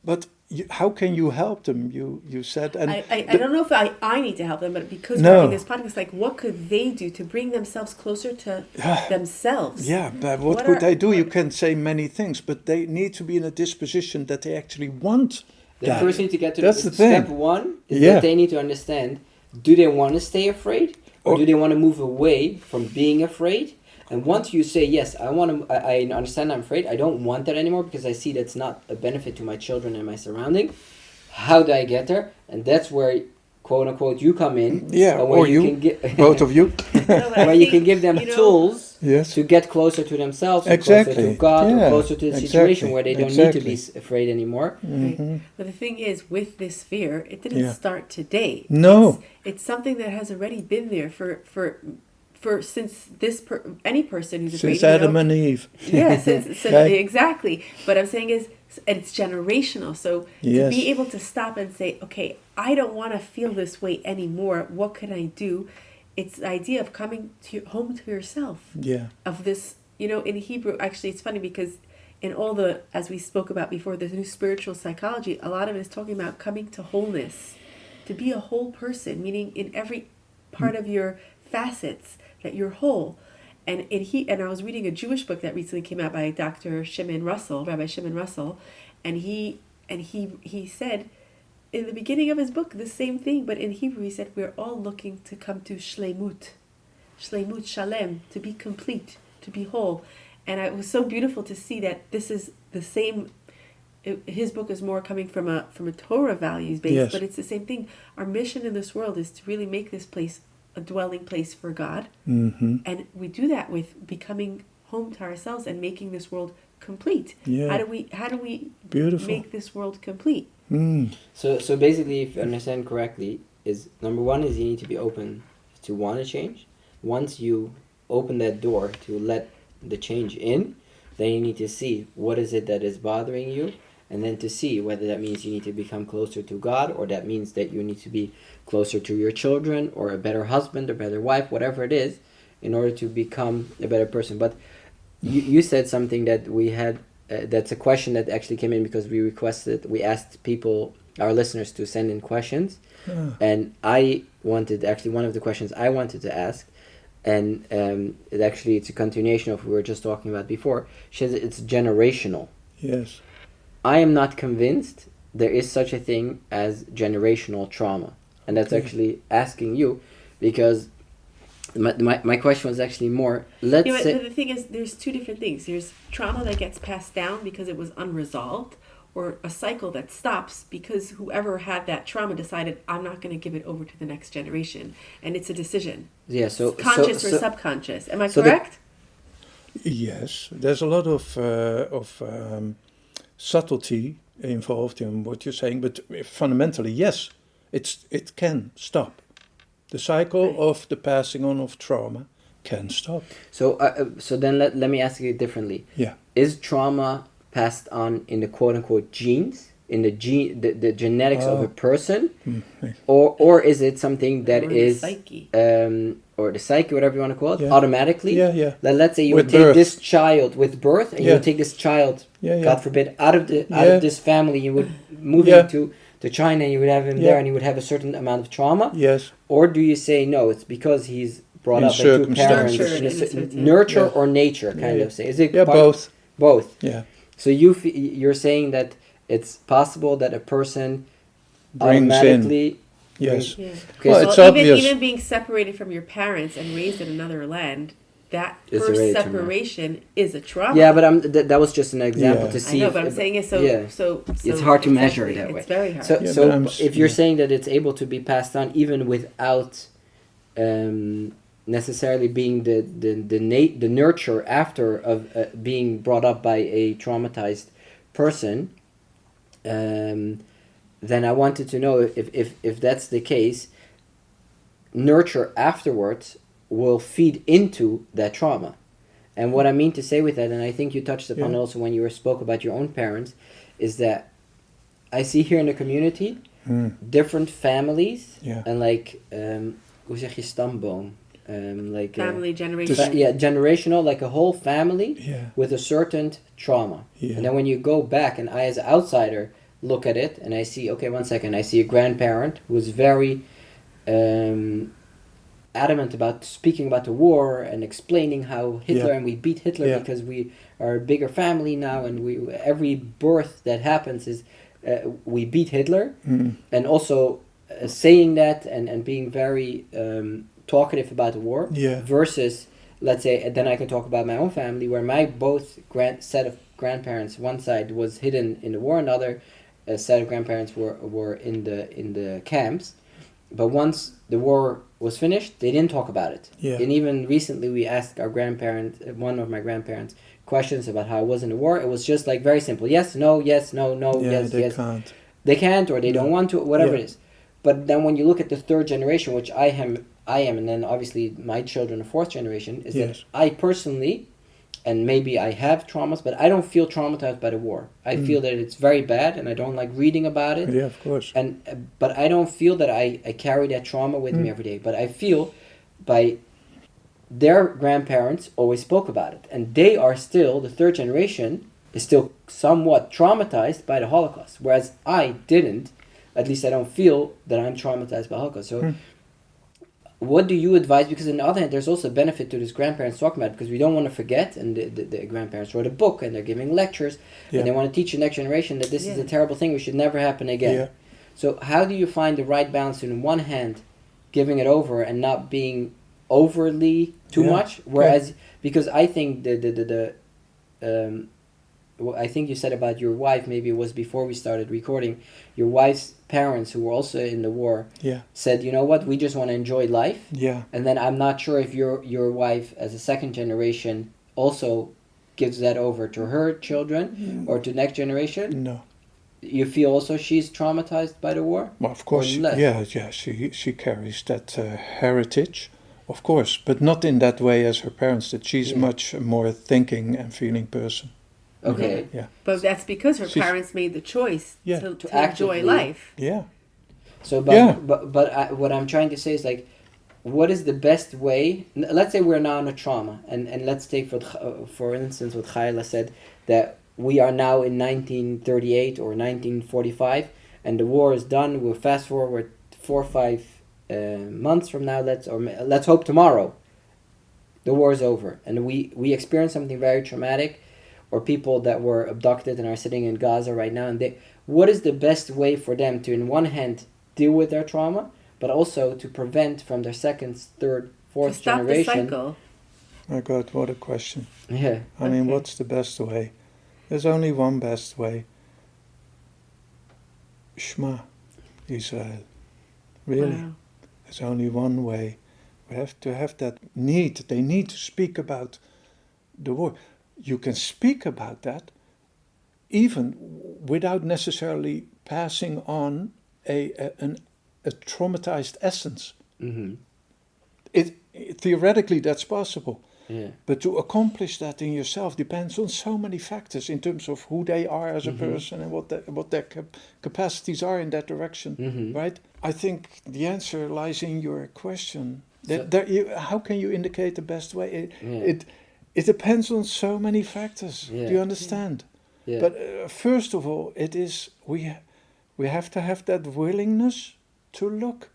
But how can you help them? You said, and I don't know if I need to help them, but because we're having this podcast, like, what could they do to bring themselves closer to themselves? Yeah, but what could they do? You can say many things, but they need to be in a disposition that they actually want. They first need to get to step one is that they need to understand: do they want to stay afraid, Or do they want to move away from being afraid? And once you say, yes, I understand I'm afraid, I don't want that anymore because I see that's not a benefit to my children and my surrounding. How do I get there? And that's where, quote unquote, you come in. Yeah, or you, both of you. Where you can give them tools yes. to get closer to themselves, or exactly. closer to God, or closer to the situation where they don't need to be afraid anymore. Mm-hmm. But the thing is, with this fear, it didn't start today. No. It's something that has already been there for since any person who's afraid. Since Adam and Eve. Yeah, exactly. But I'm saying is, it's generational. So to be able to stop and say, okay, I don't want to feel this way anymore. What can I do? It's the idea of coming home to yourself. Yeah. Of this, in Hebrew, actually, it's funny because in all the, as we spoke about before, the new spiritual psychology, a lot of it is talking about coming to wholeness, to be a whole person, meaning in every part of your facets that you're whole. And I was reading a Jewish book that recently came out by Rabbi Shimon Russell, and he said in the beginning of his book the same thing, but in Hebrew he said we're all looking to come to shleimut, shalem, to be complete, to be whole. And it was so beautiful to see that this is the same. His book is more coming from a Torah values base, but it's the same thing. Our mission in this world is to really make this place a dwelling place for God. Mm-hmm. And we do that with becoming home to ourselves and making this world complete. Yeah. How do we make this world complete? Mm. So basically, if you understand correctly, is number one is you need to be open to want to change. Once you open that door to let the change in, then you need to see what is it that is bothering you, and then to see whether that means you need to become closer to God, or that means that you need to be closer to your children, or a better husband, or better wife, whatever it is, in order to become a better person. But you said something that we had, that's a question that actually came in because we asked people, our listeners, to send in questions. And one of the questions I wanted to ask, and it's a continuation of what we were just talking about before. She says it's generational. Yes. I am not convinced there is such a thing as generational trauma. And that's actually asking you, because my question was actually more, but the thing is, there's two different things. There's trauma that gets passed down because it was unresolved, or a cycle that stops because whoever had that trauma decided, I'm not going to give it over to the next generation. And it's a decision. Yeah, so conscious or subconscious. Am I correct? Yes. There's a lot of subtlety involved in what you're saying, but fundamentally, yes, it can stop. The cycle of the passing on of trauma can stop. So then let me ask you differently. Yeah. Is trauma passed on in the quote-unquote genes, in the genetics of a person, or is it something that is psyche. Or the psyche, whatever you want to call it, Yeah. automatically? Yeah. Let's say you With would take birth. this child with birth, and you would take this child, God forbid, out of this family, you would move him to China, and you would have him there, and he would have a certain amount of trauma. Yes. Or do you say no? It's because he's brought up by two parents, nurture or nature, kind of say. Is it both? Both. Yeah. So you're saying that it's possible that a person brings automatically in. Yes. Yeah. Okay, well, it's obvious. Even being separated from your parents and raised in another land, that It's first separation is a trauma. Yeah, but that was just an example to see. I know, but I'm saying it's so it's hard to measure that way. It's very hard. So if you're saying that it's able to be passed on even without necessarily being the nurture after of being brought up by a traumatized person, then I wanted to know if that's the case, nurture afterwards will feed into that trauma. And what I mean to say with that, and I think you touched upon also when you spoke about your own parents, is that I see here in the community different families and like hoe zeg je stamboom? Like family generation. Generational, like a whole family with a certain trauma. And then when you go back, and I as an outsider look at it, and I see, okay, one second, I see a grandparent who was very adamant about speaking about the war and explaining how Hitler and we beat Hitler because we are a bigger family now, and every birth that happens is we beat Hitler, and also saying that and being very talkative about the war. Yeah. Versus, let's say, then I can talk about my own family, where my both set of grandparents, one side was hidden in the war, another set of grandparents were in the camps. But once the war was finished, they didn't talk about it. Yeah. And even recently, we asked our one of my grandparents, questions about how it was in the war. It was just like very simple: yes, no, yes, no, no, yes, they yes. Can't. They can't, or they don't want to, whatever Yeah. it is. But then when you look at the third generation, which I am, and then obviously my children, the fourth generation, is that I personally, and maybe I have traumas, but I don't feel traumatized by the war. I feel that it's very bad, and I don't like reading about it. Yeah, of course. But I don't feel that I carry that trauma with me every day. But I feel by their grandparents always spoke about it, and they are still, the third generation is still somewhat traumatized by the Holocaust, whereas I didn't. At least I don't feel that I'm traumatized by Holocaust. So what do you advise? Because on the other hand, there's also a benefit to this grandparents talking about it, because we don't want to forget, and the grandparents wrote a book, and they're giving lectures, and they want to teach the next generation that this is a terrible thing, which should never happen again. Yeah. So how do you find the right balance in one hand, giving it over and not being overly too much? Whereas, because I think I think you said about your wife, maybe it was before we started recording, your wife's parents, who were also in the war, said, you know what, we just want to enjoy life. Yeah. And then I'm not sure if your wife, as a second generation, also gives that over to her children or to next generation. No. You feel also she's traumatized by the war? Well, of course. She carries that heritage, of course, but not in that way as her parents did. She's much more thinking and feeling person. Okay. Yeah. But that's because her parents made the choice to enjoy life. Yeah. So, but what I'm trying to say is, like, what is the best way? Let's say we're now in a trauma, and let's take for instance what Chayla said, that we are now in 1938 or 1945, and the war is done. We'll fast forward 4 or 5 months from now. Let's hope tomorrow the war is over, and we experience something very traumatic. Or people that were abducted and are sitting in Gaza right now, and what is the best way for them to, in one hand, deal with their trauma, but also to prevent from their second, third, fourth generation? To stop the cycle. My God, what a question. Yeah. I mean, what's the best way? There's only one best way. Shema, Israel. Really. Wow. There's only one way. We have to have that need. They need to speak about the war. You can speak about that even without necessarily passing on a traumatized essence. Mm-hmm. Theoretically, that's possible. Yeah. But to accomplish that in yourself depends on so many factors in terms of who they are as a person and what their capacities are in that direction, right? I think the answer lies in your question. How can you indicate the best way? It depends on so many factors. Do you understand? Yeah. But first of all, it is we have to have that willingness to look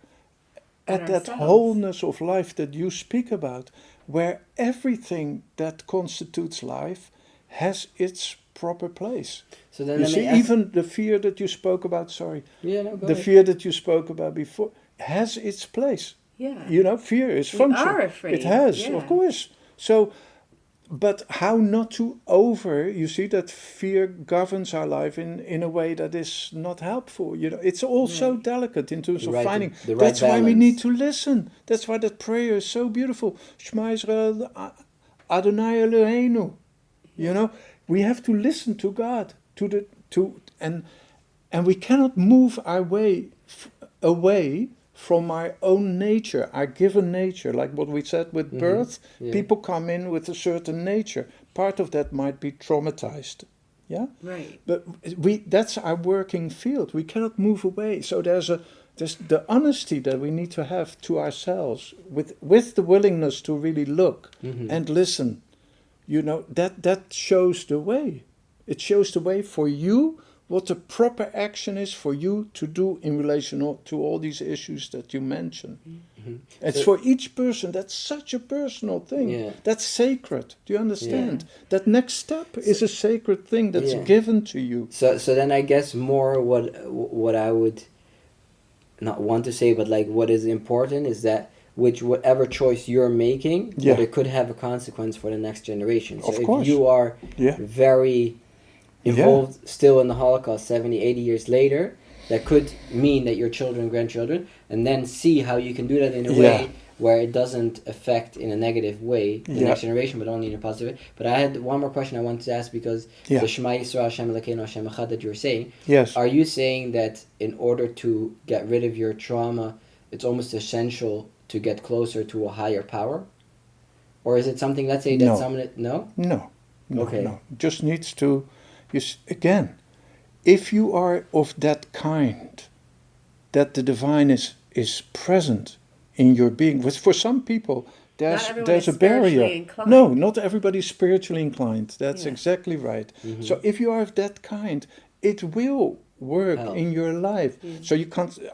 at that wholeness of life that you speak about, where everything that constitutes life has its proper place. So then, you see, even the fear that you spoke about. Sorry. Yeah, no, go ahead. Fear that you spoke about before has its place. Yeah. You know, fear is function. We are afraid. It has, of course. So. But how not to you see that fear governs our life in a way that is not helpful. You know, it's all so delicate in terms of finding. That's why we need to listen. That's why that prayer is so beautiful. Shema Israel, Adonai Eloheinu. You know, we have to listen to God, and we cannot move our way away from our own nature, our given nature, like what we said with birth. People come in with a certain nature. Part of that might be traumatized. Yeah? Right. But that's our working field. We cannot move away. So there's the honesty that we need to have to ourselves with the willingness to really look and listen. You know, that shows the way. It shows the way for you, what the proper action is for you to do in relation to all these issues that you mentioned. Mm-hmm. It's for each person. That's such a personal thing. Yeah. That's sacred. Do you understand? Yeah. That next step is a sacred thing that's given to you. So then I guess more what I would not want to say, but like what is important is that which whatever choice you're making, that it could have a consequence for the next generation. So if you are very involved still in the Holocaust 70, 80 years later, that could mean that your children, grandchildren, and then see how you can do that in a way where it doesn't affect in a negative way the next generation, but only in a positive way. But I had one more question I wanted to ask, because the Shema Yisrael, Hashem Elokeinu, Hashem Echad that you were saying, are you saying that in order to get rid of your trauma, it's almost essential to get closer to a higher power? Or is it something, let's say, that someone... No? No. Just needs to... Again, if you are of that kind, that the divine is present in your being. For some people, there's a barrier. Inclined. No, not everybody's spiritually inclined. That's exactly right. Mm-hmm. So if you are of that kind, it will work in your life. Mm-hmm. So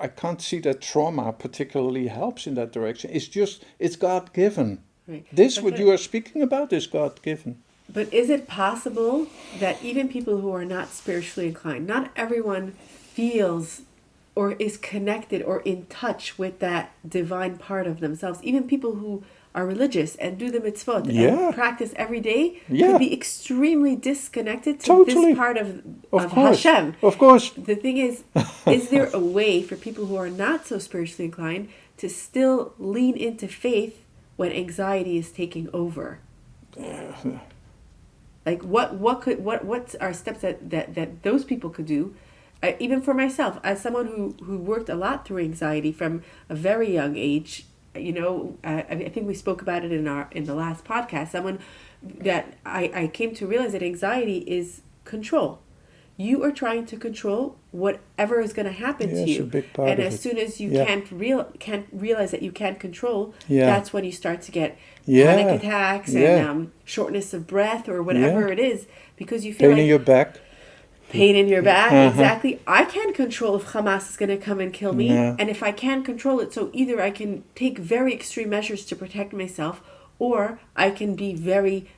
I can't see that trauma particularly helps in that direction. It's God-given. Right. What you are speaking about is God-given. But is it possible that even people who are not spiritually inclined, not everyone feels or is connected or in touch with that divine part of themselves? Even people who are religious and do the mitzvot and practice every day could be extremely disconnected to this part of Hashem. Of course. The thing is there a way for people who are not so spiritually inclined to still lean into faith when anxiety is taking over? Like what's our steps that those people could do? Even for myself, as someone who worked a lot through anxiety from a very young age, I think we spoke about it in the last podcast. Someone that I came to realize that anxiety is control. You are trying to control whatever is going to happen to you, a big part and of as it. soon as you can't realize that you can't control, that's when you start to get panic attacks and shortness of breath or whatever it is, because you feel pain in your back. Pain in your back, exactly. I can't control if Hamas is going to come and kill me, and if I can't control it, so either I can take very extreme measures to protect myself, or I can be very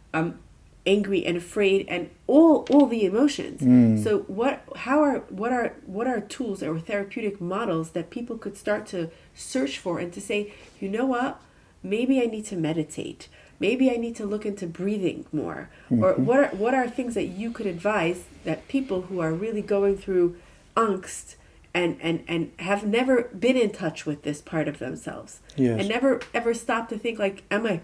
angry and afraid and all the emotions. So what are tools or therapeutic models that people could start to search for and to say, you know what, maybe I need to meditate, maybe I need to look into breathing more, or what are things that you could advise that people who are really going through angst and have never been in touch with this part of themselves, and never ever stop to think like, am I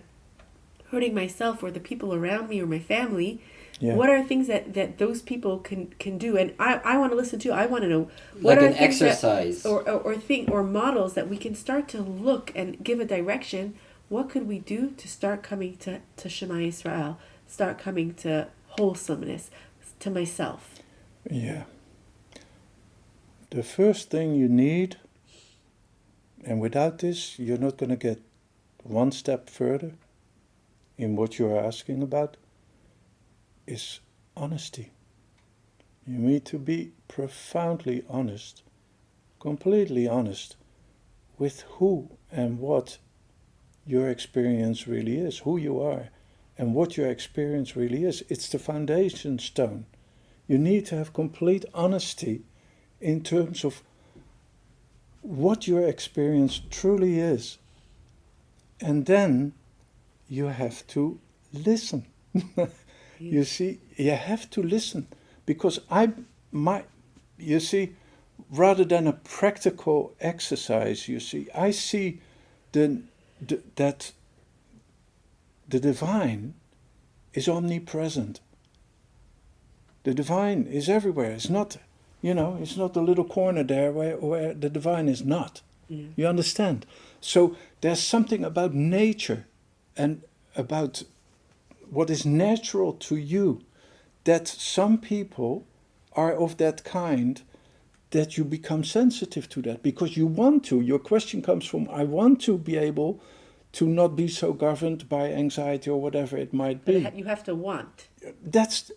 hurting myself or the people around me or my family? What are things that those people can do? And I want to listen to. I want to know what like are an things exercise or models that we can start to look and give a direction. What could we do to start coming to Shema Yisrael, start coming to wholesomeness, to myself? Yeah. The first thing you need, and without this you're not going to get one step further in what you're asking about, is honesty. You need to be profoundly honest, completely honest with who and what your experience really is, who you are and what your experience really is. It's the foundation stone. You need to have complete honesty in terms of what your experience truly is. And then you have to listen. You see, you have to listen, because you see, rather than a practical exercise, you see, I see that the divine is omnipresent. The divine is everywhere. It's not, it's not the little corner there where the divine is not. Yeah. You understand? So there's something about nature and about what is natural to you, that some people are of that kind that you become sensitive to that because you want to. Your question comes from, I want to be able to not be so governed by anxiety or whatever it might be. But you have to want.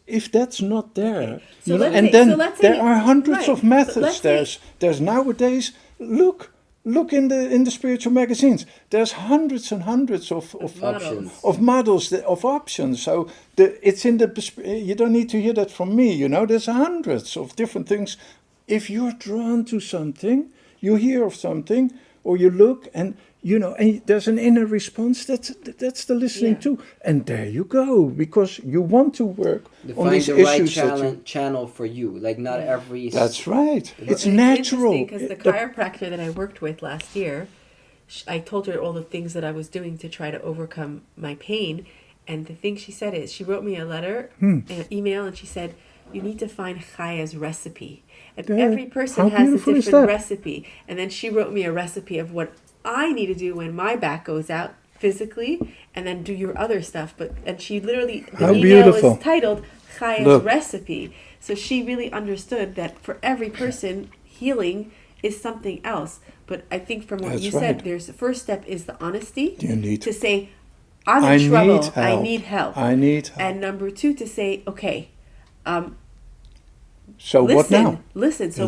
If that's not there, okay. So there are hundreds of methods. There's nowadays, look in the spiritual magazines. There's hundreds and hundreds of models, of options. So it's in you don't need to hear that from me. There's hundreds of different things. If you're drawn to something, you hear of something, or you look and and there's an inner response. That's the listening too. And there you go, because you want to work on these issues. Find the right channel for you. Like not every. That's right. It's natural. Interesting because the chiropractor that I worked with last year, I told her all the things that I was doing to try to overcome my pain, and the thing she said is she wrote me a letter, an email, and she said, "You need to find Chaya's recipe." And every person has a different recipe. And then she wrote me a recipe of what I need to do when my back goes out physically, and then do your other stuff. And she literally, the email is titled Chaya's Recipe. So she really understood that for every person, healing is something else. But I think from what you said, there's the first step is the honesty to say, I'm in trouble, I need help. And number 2, to say, okay, so what now? Listen. So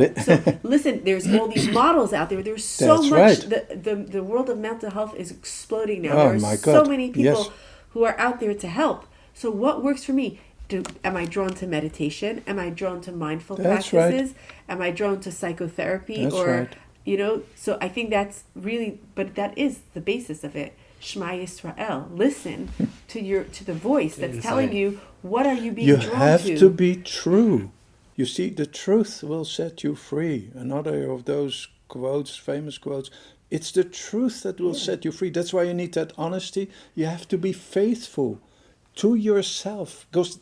listen. There's all these models out there. There's so much. The world of mental health is exploding now. There's so many people who are out there to help. So what works for me? Am I drawn to meditation? Am I drawn to mindful practices? Am I drawn to psychotherapy? So I think that's really. But that is the basis of it. Shema Yisrael. Listen to the voice that's telling you what are you being drawn to. You have to be true. You see, the truth will set you free. Another of those quotes, famous quotes, it's the truth that will set you free. That's why you need that honesty. You have to be faithful to yourself. Because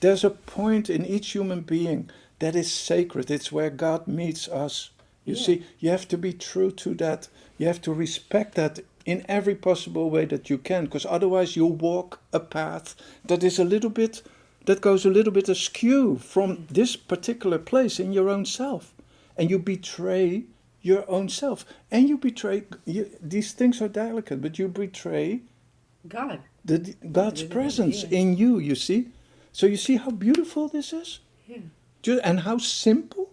there's a point in each human being that is sacred. It's where God meets us. You see, you have to be true to that. You have to respect that in every possible way that you can. Because otherwise you'll walk a path that is that goes a little bit askew from this particular place in your own self. And you betray your own self. And you betray, these things are delicate, but you betray God. God's presence in you, you see. So you see how beautiful this is? Yeah. And how simple?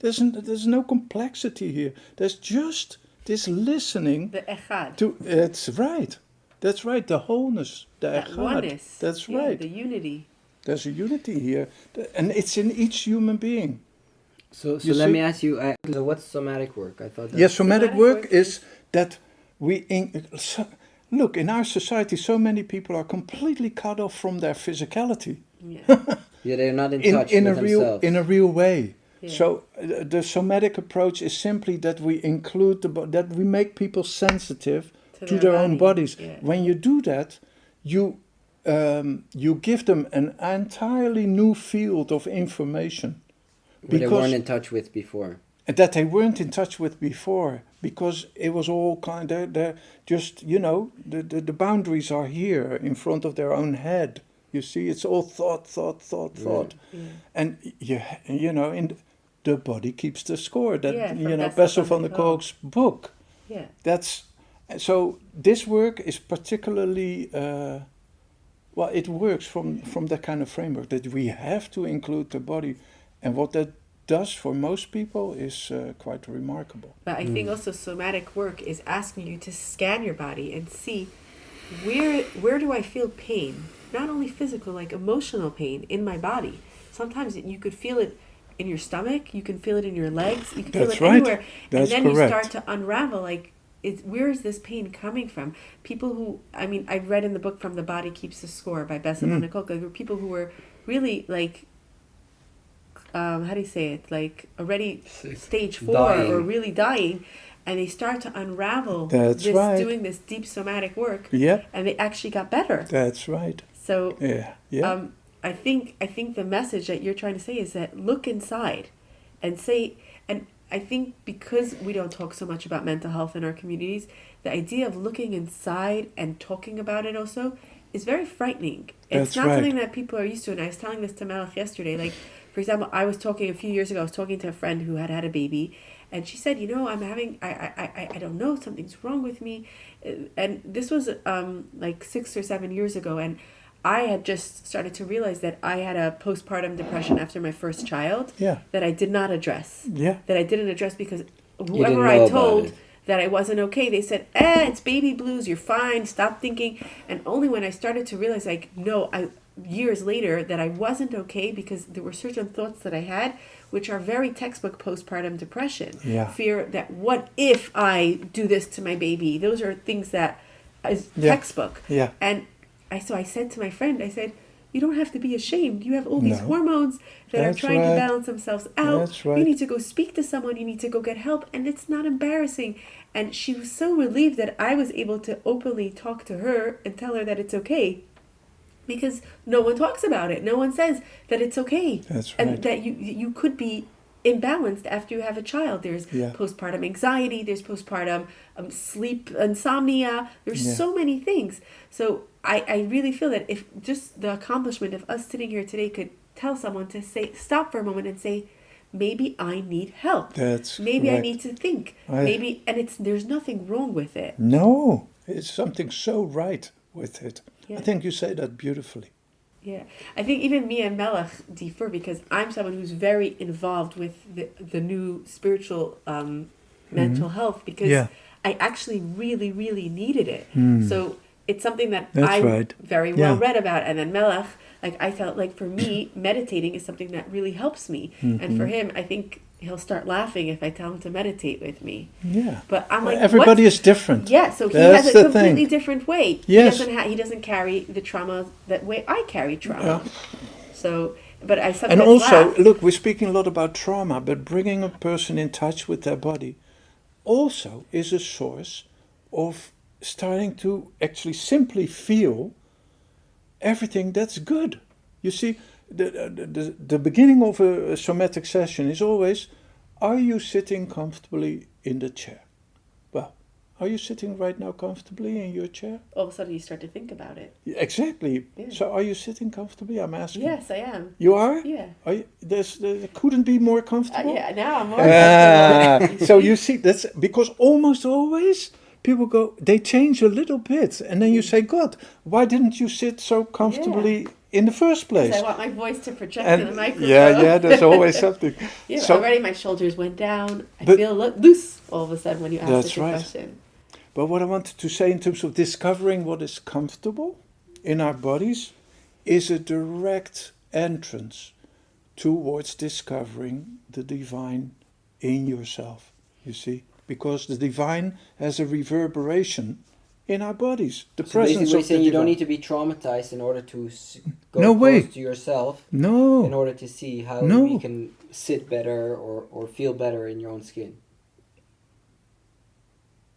There's no complexity here. There's just this listening. The echad. That's right. That's right, the wholeness, the echad. Oneness. That's right. The unity. There's a unity here, and it's in each human being. So let me ask you, so what's somatic work? I thought. Somatic work is that look, in our society, so many people are completely cut off from their physicality. Yeah, they're not in touch with themselves. In a real way. Yeah. So the somatic approach is simply that we include that we make people sensitive to their own bodies. Yeah. When you do that, you give them an entirely new field of information. That they weren't in touch with before. That they weren't in touch with before, because it was all they're just, the boundaries are here in front of their own head. You see, it's all thought. Yeah. And, the body keeps the score. That, Bessel van der Kolk's book. Yeah. So this work is particularly... it works from that kind of framework that we have to include the body, and what that does for most people is quite remarkable. But I think also somatic work is asking you to scan your body and see where do I feel pain, not only physical, like emotional pain in my body. Sometimes you could feel it in your stomach, you can feel it in your legs, you can feel it anywhere, and then you start to unravel where is this pain coming from? People who, I've read in the book From the Body Keeps the Score by Bessel van der Kolk, there were people who were really how do you say it? Already stage 4 dying. Or really dying, and they start to unravel doing this deep somatic work. Yeah. And they actually got better. That's right. So I think the message that you're trying to say is that look inside and say, and I think because we don't talk so much about mental health in our communities, the idea of looking inside and talking about it also is very frightening. It's not something that people are used to. And I was telling this to Malach yesterday. For example, I was talking a few years ago, I was talking to a friend who had a baby, and she said, I'm having, I don't know, something's wrong with me. And this was 6 or 7 years ago, and I had just started to realize that I had a postpartum depression after my first child that I did not address. Yeah. That I didn't address because whoever I told that I wasn't okay, they said, it's baby blues, you're fine, stop thinking. And only when I started to realize, no, years later that I wasn't okay because there were certain thoughts that I had which are very textbook postpartum depression. Yeah. Fear that what if I do this to my baby? Those are things that is textbook. Yeah. And so I said to my friend, I said, you don't have to be ashamed. You have all these No. hormones that That's are trying right. to balance themselves out. That's right. You need to go speak to someone. You need to go get help. And it's not embarrassing. And she was so relieved that I was able to openly talk to her and tell her that it's okay. Because no one talks about it. No one says that it's okay. That's right. And that you could be imbalanced after you have a child. There's postpartum anxiety. There's postpartum sleep insomnia. There's so many things. So I really feel that if just the accomplishment of us sitting here today could tell someone to say, stop for a moment and say, maybe I need help. Maybe correct. I need to think. There's nothing wrong with it. No, it's something so right with it. Yeah. I think you say that beautifully. Yeah, I think even me and Melech differ because I'm someone who's very involved with the new spiritual mental health because I actually really, really needed it. So it's something that I very well read about. And then Melech, like I felt like for me, meditating is something that really helps me. And for him, I think he'll start laughing if I tell him to meditate with me. Yeah. But I'm like, everybody is different. Yeah, so he That's has a the completely thing. different way. Yes. He doesn't carry the trauma that way I carry trauma. Yeah. So, but I sometimes And also, laugh. look, we're speaking a lot about trauma, but bringing a person in touch with their body also is a source of starting to actually simply feel everything that's good. You see, the beginning of a somatic session is always, are you sitting comfortably in the chair? Well, are you sitting right now comfortably in your chair? All of a sudden you start to think about it. Exactly. Yeah. So are you sitting comfortably? I'm asking. Yes, I am. You are? Yeah. Are you, there couldn't be more comfortable? Yeah, now I'm more comfortable. So you see, that's because almost always people go, they change a little bit. And then you say, God, why didn't you sit so comfortably in the first place? I want my voice to project to the microphone. Yeah, there's always something. Yeah, so, already my shoulders went down. I feel loose all of a sudden when you ask such a question. But what I wanted to say in terms of discovering what is comfortable in our bodies is a direct entrance towards discovering the divine in yourself, you see? Because the divine has a reverberation in our bodies. The presence basically of saying the you don't divine. need to be traumatized in order to go close to yourself. No. In order to see how you can sit better or feel better in your own skin.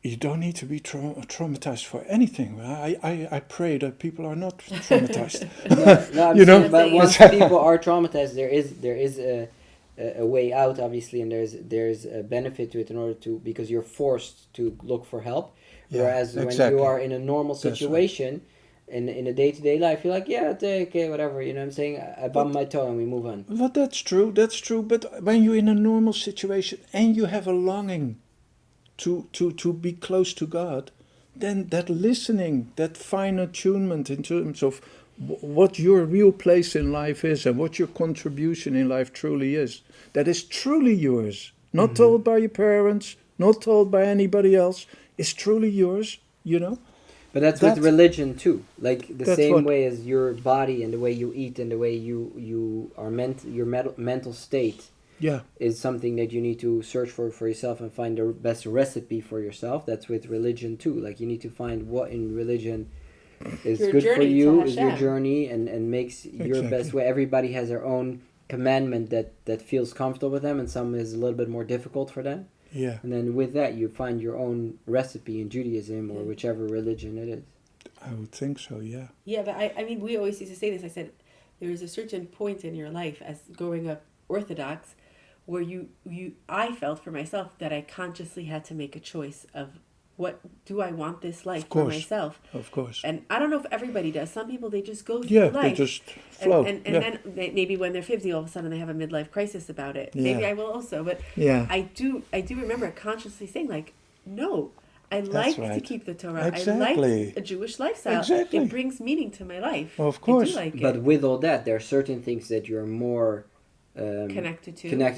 You don't need to be traumatized for anything. I pray that people are not traumatized. But once people are traumatized, there is a way out, obviously, and there's a benefit to it in order to, because you're forced to look for help. Whereas when you are in a normal situation, in a day-to-day life, you're like, yeah, okay, whatever, you know what I'm saying? I bump my toe and we move on. But that's true. But when you're in a normal situation and you have a longing to be close to God, then that listening, that fine attunement in terms of what your real place in life is and what your contribution in life truly is, that is truly yours, not told by your parents, not told by anybody else, it's truly yours, you know? But that's with religion too, like the same way as your body and the way you eat and the way you are your mental state is something that you need to search for yourself and find the best recipe for yourself. That's with religion too. Like you need to find what in religion is good for you, is your journey, and makes your best way. Everybody has their own commandment that feels comfortable with them, and some is a little bit more difficult for them. Yeah. And then with that, you find your own recipe in Judaism or whichever religion it is. I would think so, yeah. Yeah, but I mean, we always used to say this. I said, there is a certain point in your life as growing up Orthodox where I felt for myself that I consciously had to make a choice of what do I want this life for myself. Of course. And I don't know if everybody does. Some people, they just go through life. Yeah, they just flow. And then maybe when they're 50, all of a sudden they have a midlife crisis about it. Yeah. Maybe I will also. But I do remember consciously saying, like, no, I like to keep the Torah. Exactly. I like a Jewish lifestyle. Exactly. It brings meaning to my life. Of course. I do like but it. with all that, there are certain things that you're more connected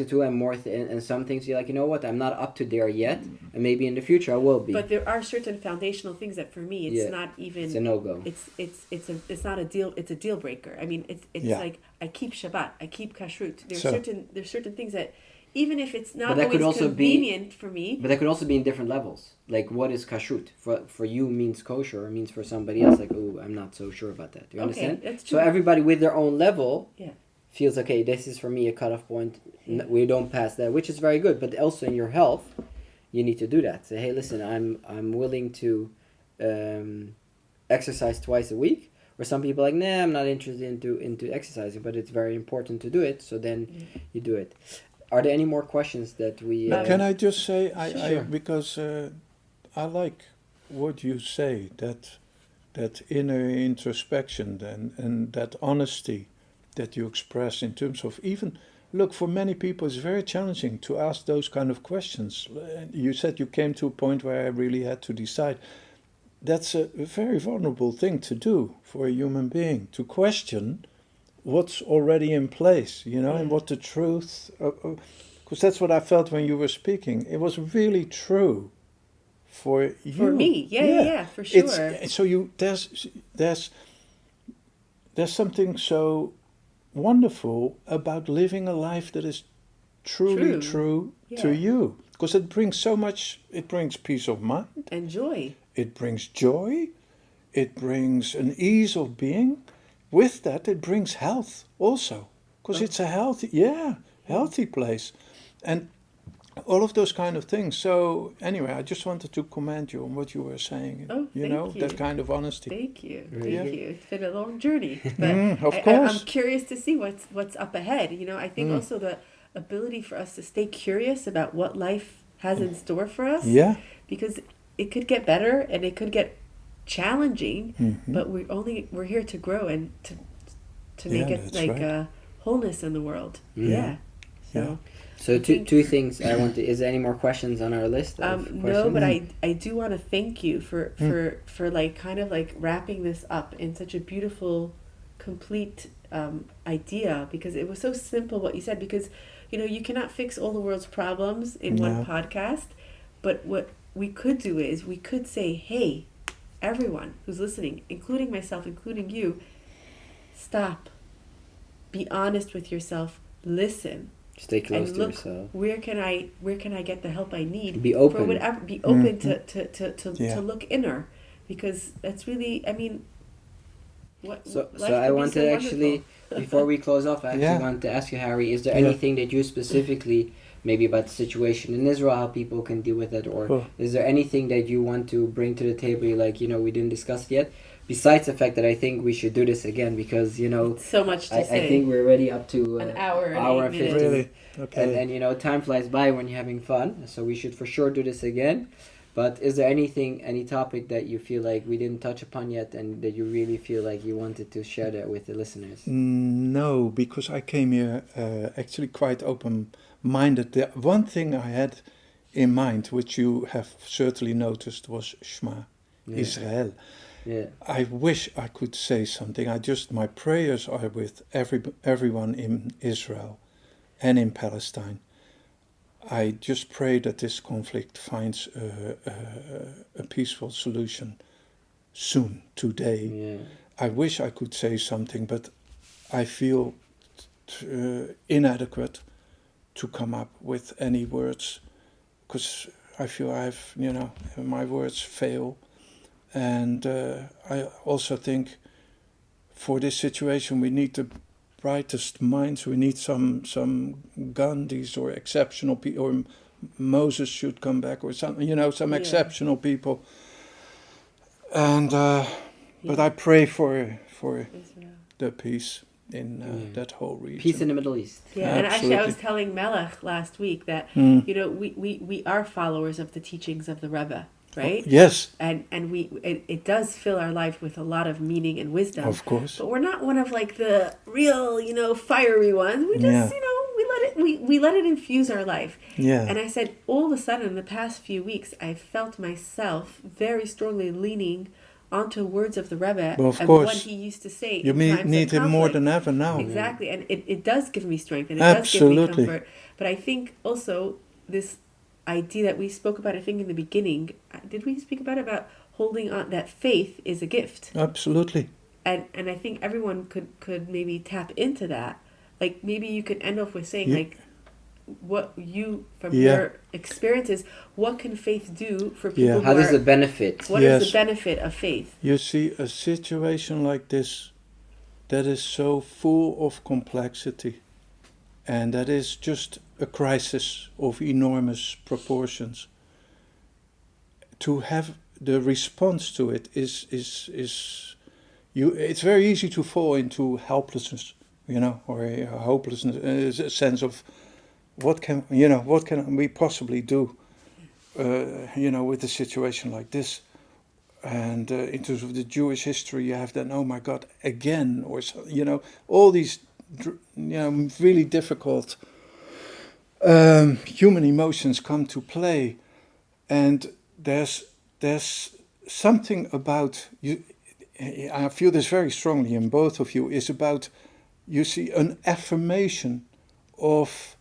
to, and more and some things you're like, you know what, I'm not up to there yet, and maybe in the future I will be. But there are certain foundational things that for me it's not even, it's a no-go. It's not a deal. It's a deal breaker. I mean, it's like I keep Shabbat, I keep kashrut. There's certain things that even if it's not always convenient for me, but that could also be in different levels. Like, what is kashrut for you means kosher, or means for somebody else like, oh, I'm not so sure about that. Do you understand? That's true. So everybody with their own level feels, okay, this is for me a cutoff point. We don't pass that, which is very good. But also in your health, you need to do that. Say, hey, listen, I'm willing to exercise twice a week. Or some people are like, nah, I'm not interested into exercising, but it's very important to do it. So then you do it. Are there any more questions that we... Can I just say, Sure. because I like what you say, that inner introspection and that honesty that you express in terms of even... Look, for many people it's very challenging to ask those kind of questions. You said you came to a point where I really had to decide. That's a very vulnerable thing to do for a human being, to question what's already in place, and what the truth, because that's what I felt when you were speaking. It was really true for you. For me, yeah, for sure. There's something so wonderful about living a life that is truly true to you, because it brings so much. It brings peace of mind and joy. It brings joy. It brings an ease of being. With that, it brings health also, because it's a healthy place, and all of those kind of things. So anyway, I just wanted to commend you on what you were saying. Thank you. That kind of honesty. Thank you. It's been a long journey, but of course. I'm curious to see what's up ahead. I think also the ability for us to stay curious about what life has in store for us. Yeah. Because it could get better and it could get challenging, but we're here to grow and to make it like a wholeness in the world. So two things I want to. Is there any more questions on our list? No, but I do want to thank you for like kind of like wrapping this up in such a beautiful, complete idea, because it was so simple what you said. Because you cannot fix all the world's problems in one podcast, but what we could do is we could say, hey, everyone who's listening, including myself, including you, stop, be honest with yourself, listen, stay close and to yourself. Where can I get the help I need? Be open. For whatever. Be open to look inner, because that's really, I mean, what. So I want to actually, before we close off, I actually want to ask you, Harry, is there anything that you specifically, maybe about the situation in Israel, how people can deal with it, or is there anything that you want to bring to the table, like, we didn't discuss it yet, besides the fact that I think we should do this again, because, so much to say. I think we're already up to an hour and 50. Really? Okay. And time flies by when you're having fun, so we should for sure do this again. But is there any topic that you feel like we didn't touch upon yet, and that you really feel like you wanted to share that with the listeners? No, because I came here actually quite open-minded. The one thing I had in mind, which you have certainly noticed, was Shema, Israel. Yeah. I wish I could say something. My prayers are with everyone in Israel and in Palestine. I just pray that this conflict finds a peaceful solution soon, today. Yeah. I wish I could say something, but I feel inadequate to come up with any words, because I feel my words fail. And I also think for this situation we need the brightest minds. We need some Gandhis or exceptional people, or Moses should come back, or some exceptional people. And but I pray for Israel. The peace in that whole region. Peace in the Middle East. Yeah, and actually I was telling Melech last week that we are followers of the teachings of the Rebbe. Right? Yes. And it does fill our life with a lot of meaning and wisdom. Of course. But we're not one of like the real, fiery ones. We just, we let it infuse our life. Yeah. And I said, all of a sudden in the past few weeks, I felt myself very strongly leaning onto words of the Rebbe Well, of and course. what he used to say. You need him more than ever now. Exactly, and it does give me strength, and it Absolutely. does give me comfort. But I think also this idea that we spoke about, I think in the beginning, did we speak about holding on, that faith is a gift? Absolutely. And I think everyone could maybe tap into that. Like maybe you could end off with saying like, what you, from your experiences, what can faith do for people? How does it benefit? What is the benefit of faith? You see, a situation like this that is so full of complexity, and that is just a crisis of enormous proportions. To have the response to it is it's very easy to fall into helplessness, or a hopelessness, a sense of what can we possibly do, with a situation like this. And in terms of the Jewish history, you have then, oh my God, again, or all these, really difficult human emotions come to play, and there's something about you. I feel this very strongly in both of you. Is about, you see, an affirmation of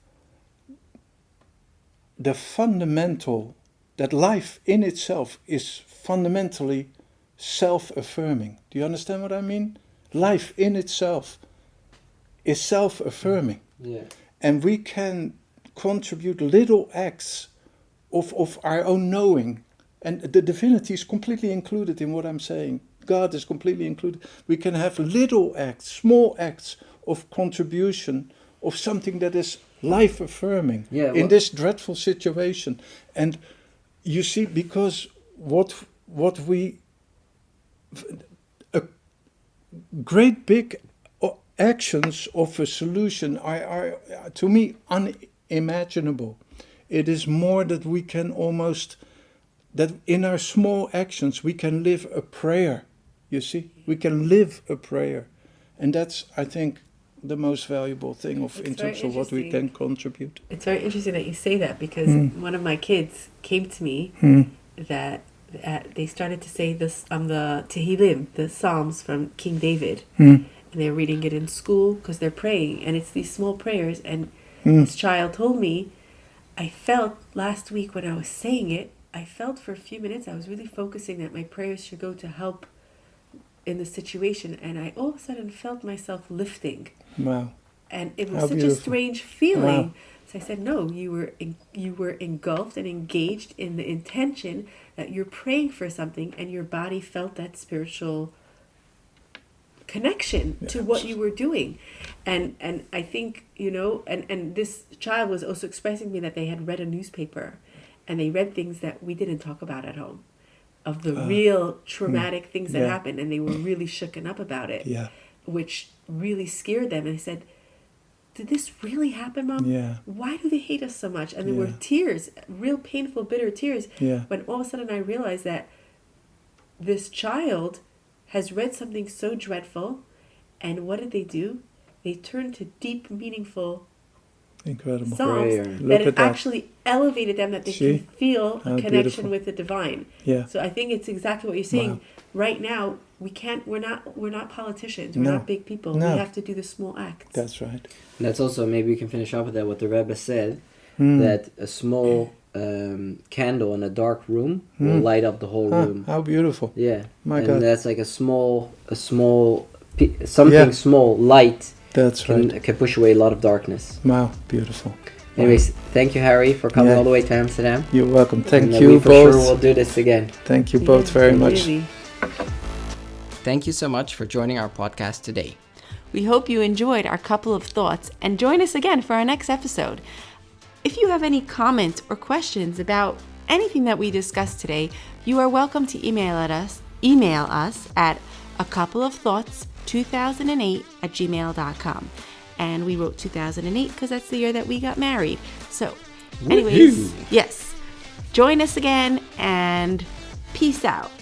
the fundamental, that life in itself is fundamentally self-affirming. Do you understand what I mean? Life in itself is self-affirming. Yeah. And we can contribute little acts of our own knowing. And the divinity is completely included in what I'm saying. God is completely included. We can have little acts, small acts of contribution of something that is life-affirming in this dreadful situation. And you see, because what we, great big actions of a solution are to me unimaginable. It is more that we can that in our small actions we can live a prayer. You see, we can live a prayer, and that's, I think, the most valuable thing in terms of what we can contribute. It's very interesting that you say that, because one of my kids came to me that they started to say this the Tehillim, the Psalms from King David, and they're reading it in school because they're praying, and it's these small prayers. And this child told me, I felt last week when I was saying it, I felt for a few minutes I was really focusing that my prayers should go to help in the situation, and I all of a sudden felt myself lifting. Wow. And it was such a strange feeling. Wow. So I said, no, you were engulfed and engaged in the intention that you're praying for something, and your body felt that spiritual connection to what you were doing. And I think, and this child was also expressing to me that they had read a newspaper, and they read things that we didn't talk about at home, of the real traumatic things that happened, and they were really shooken up about it, which really scared them. And they said, did this really happen, Mom? Yeah. Why do they hate us so much? And there were tears, real painful, bitter tears, when all of a sudden I realized that this child has read something so dreadful, and what did they do? They turned to deep, meaningful incredible Psalms that it actually elevated them, that they can feel a connection with the divine. Yeah. So I think it's exactly what you're saying. Wow. Right now, we're not politicians. We're not big people. No. We have to do the small acts. That's right. And that's also, maybe we can finish up with that, what the Rebbe said, that a small candle in a dark room will light up the whole room. How beautiful. Yeah. My and God. That's like small light. That's right. Can push away a lot of darkness. Wow, beautiful. Anyways, thank you, Harry, for coming all the way to Amsterdam. You're welcome. Thank you we both. For sure we'll do this again. Thank you both very much. Thank you so much for joining our podcast today. We hope you enjoyed our couple of thoughts, and join us again for our next episode. If you have any comments or questions about anything that we discussed today, you are welcome to email us at acoupleofthoughts2008@gmail.com. And we wrote 2008 because that's the year that we got married. So anyways, yes, join us again, and peace out.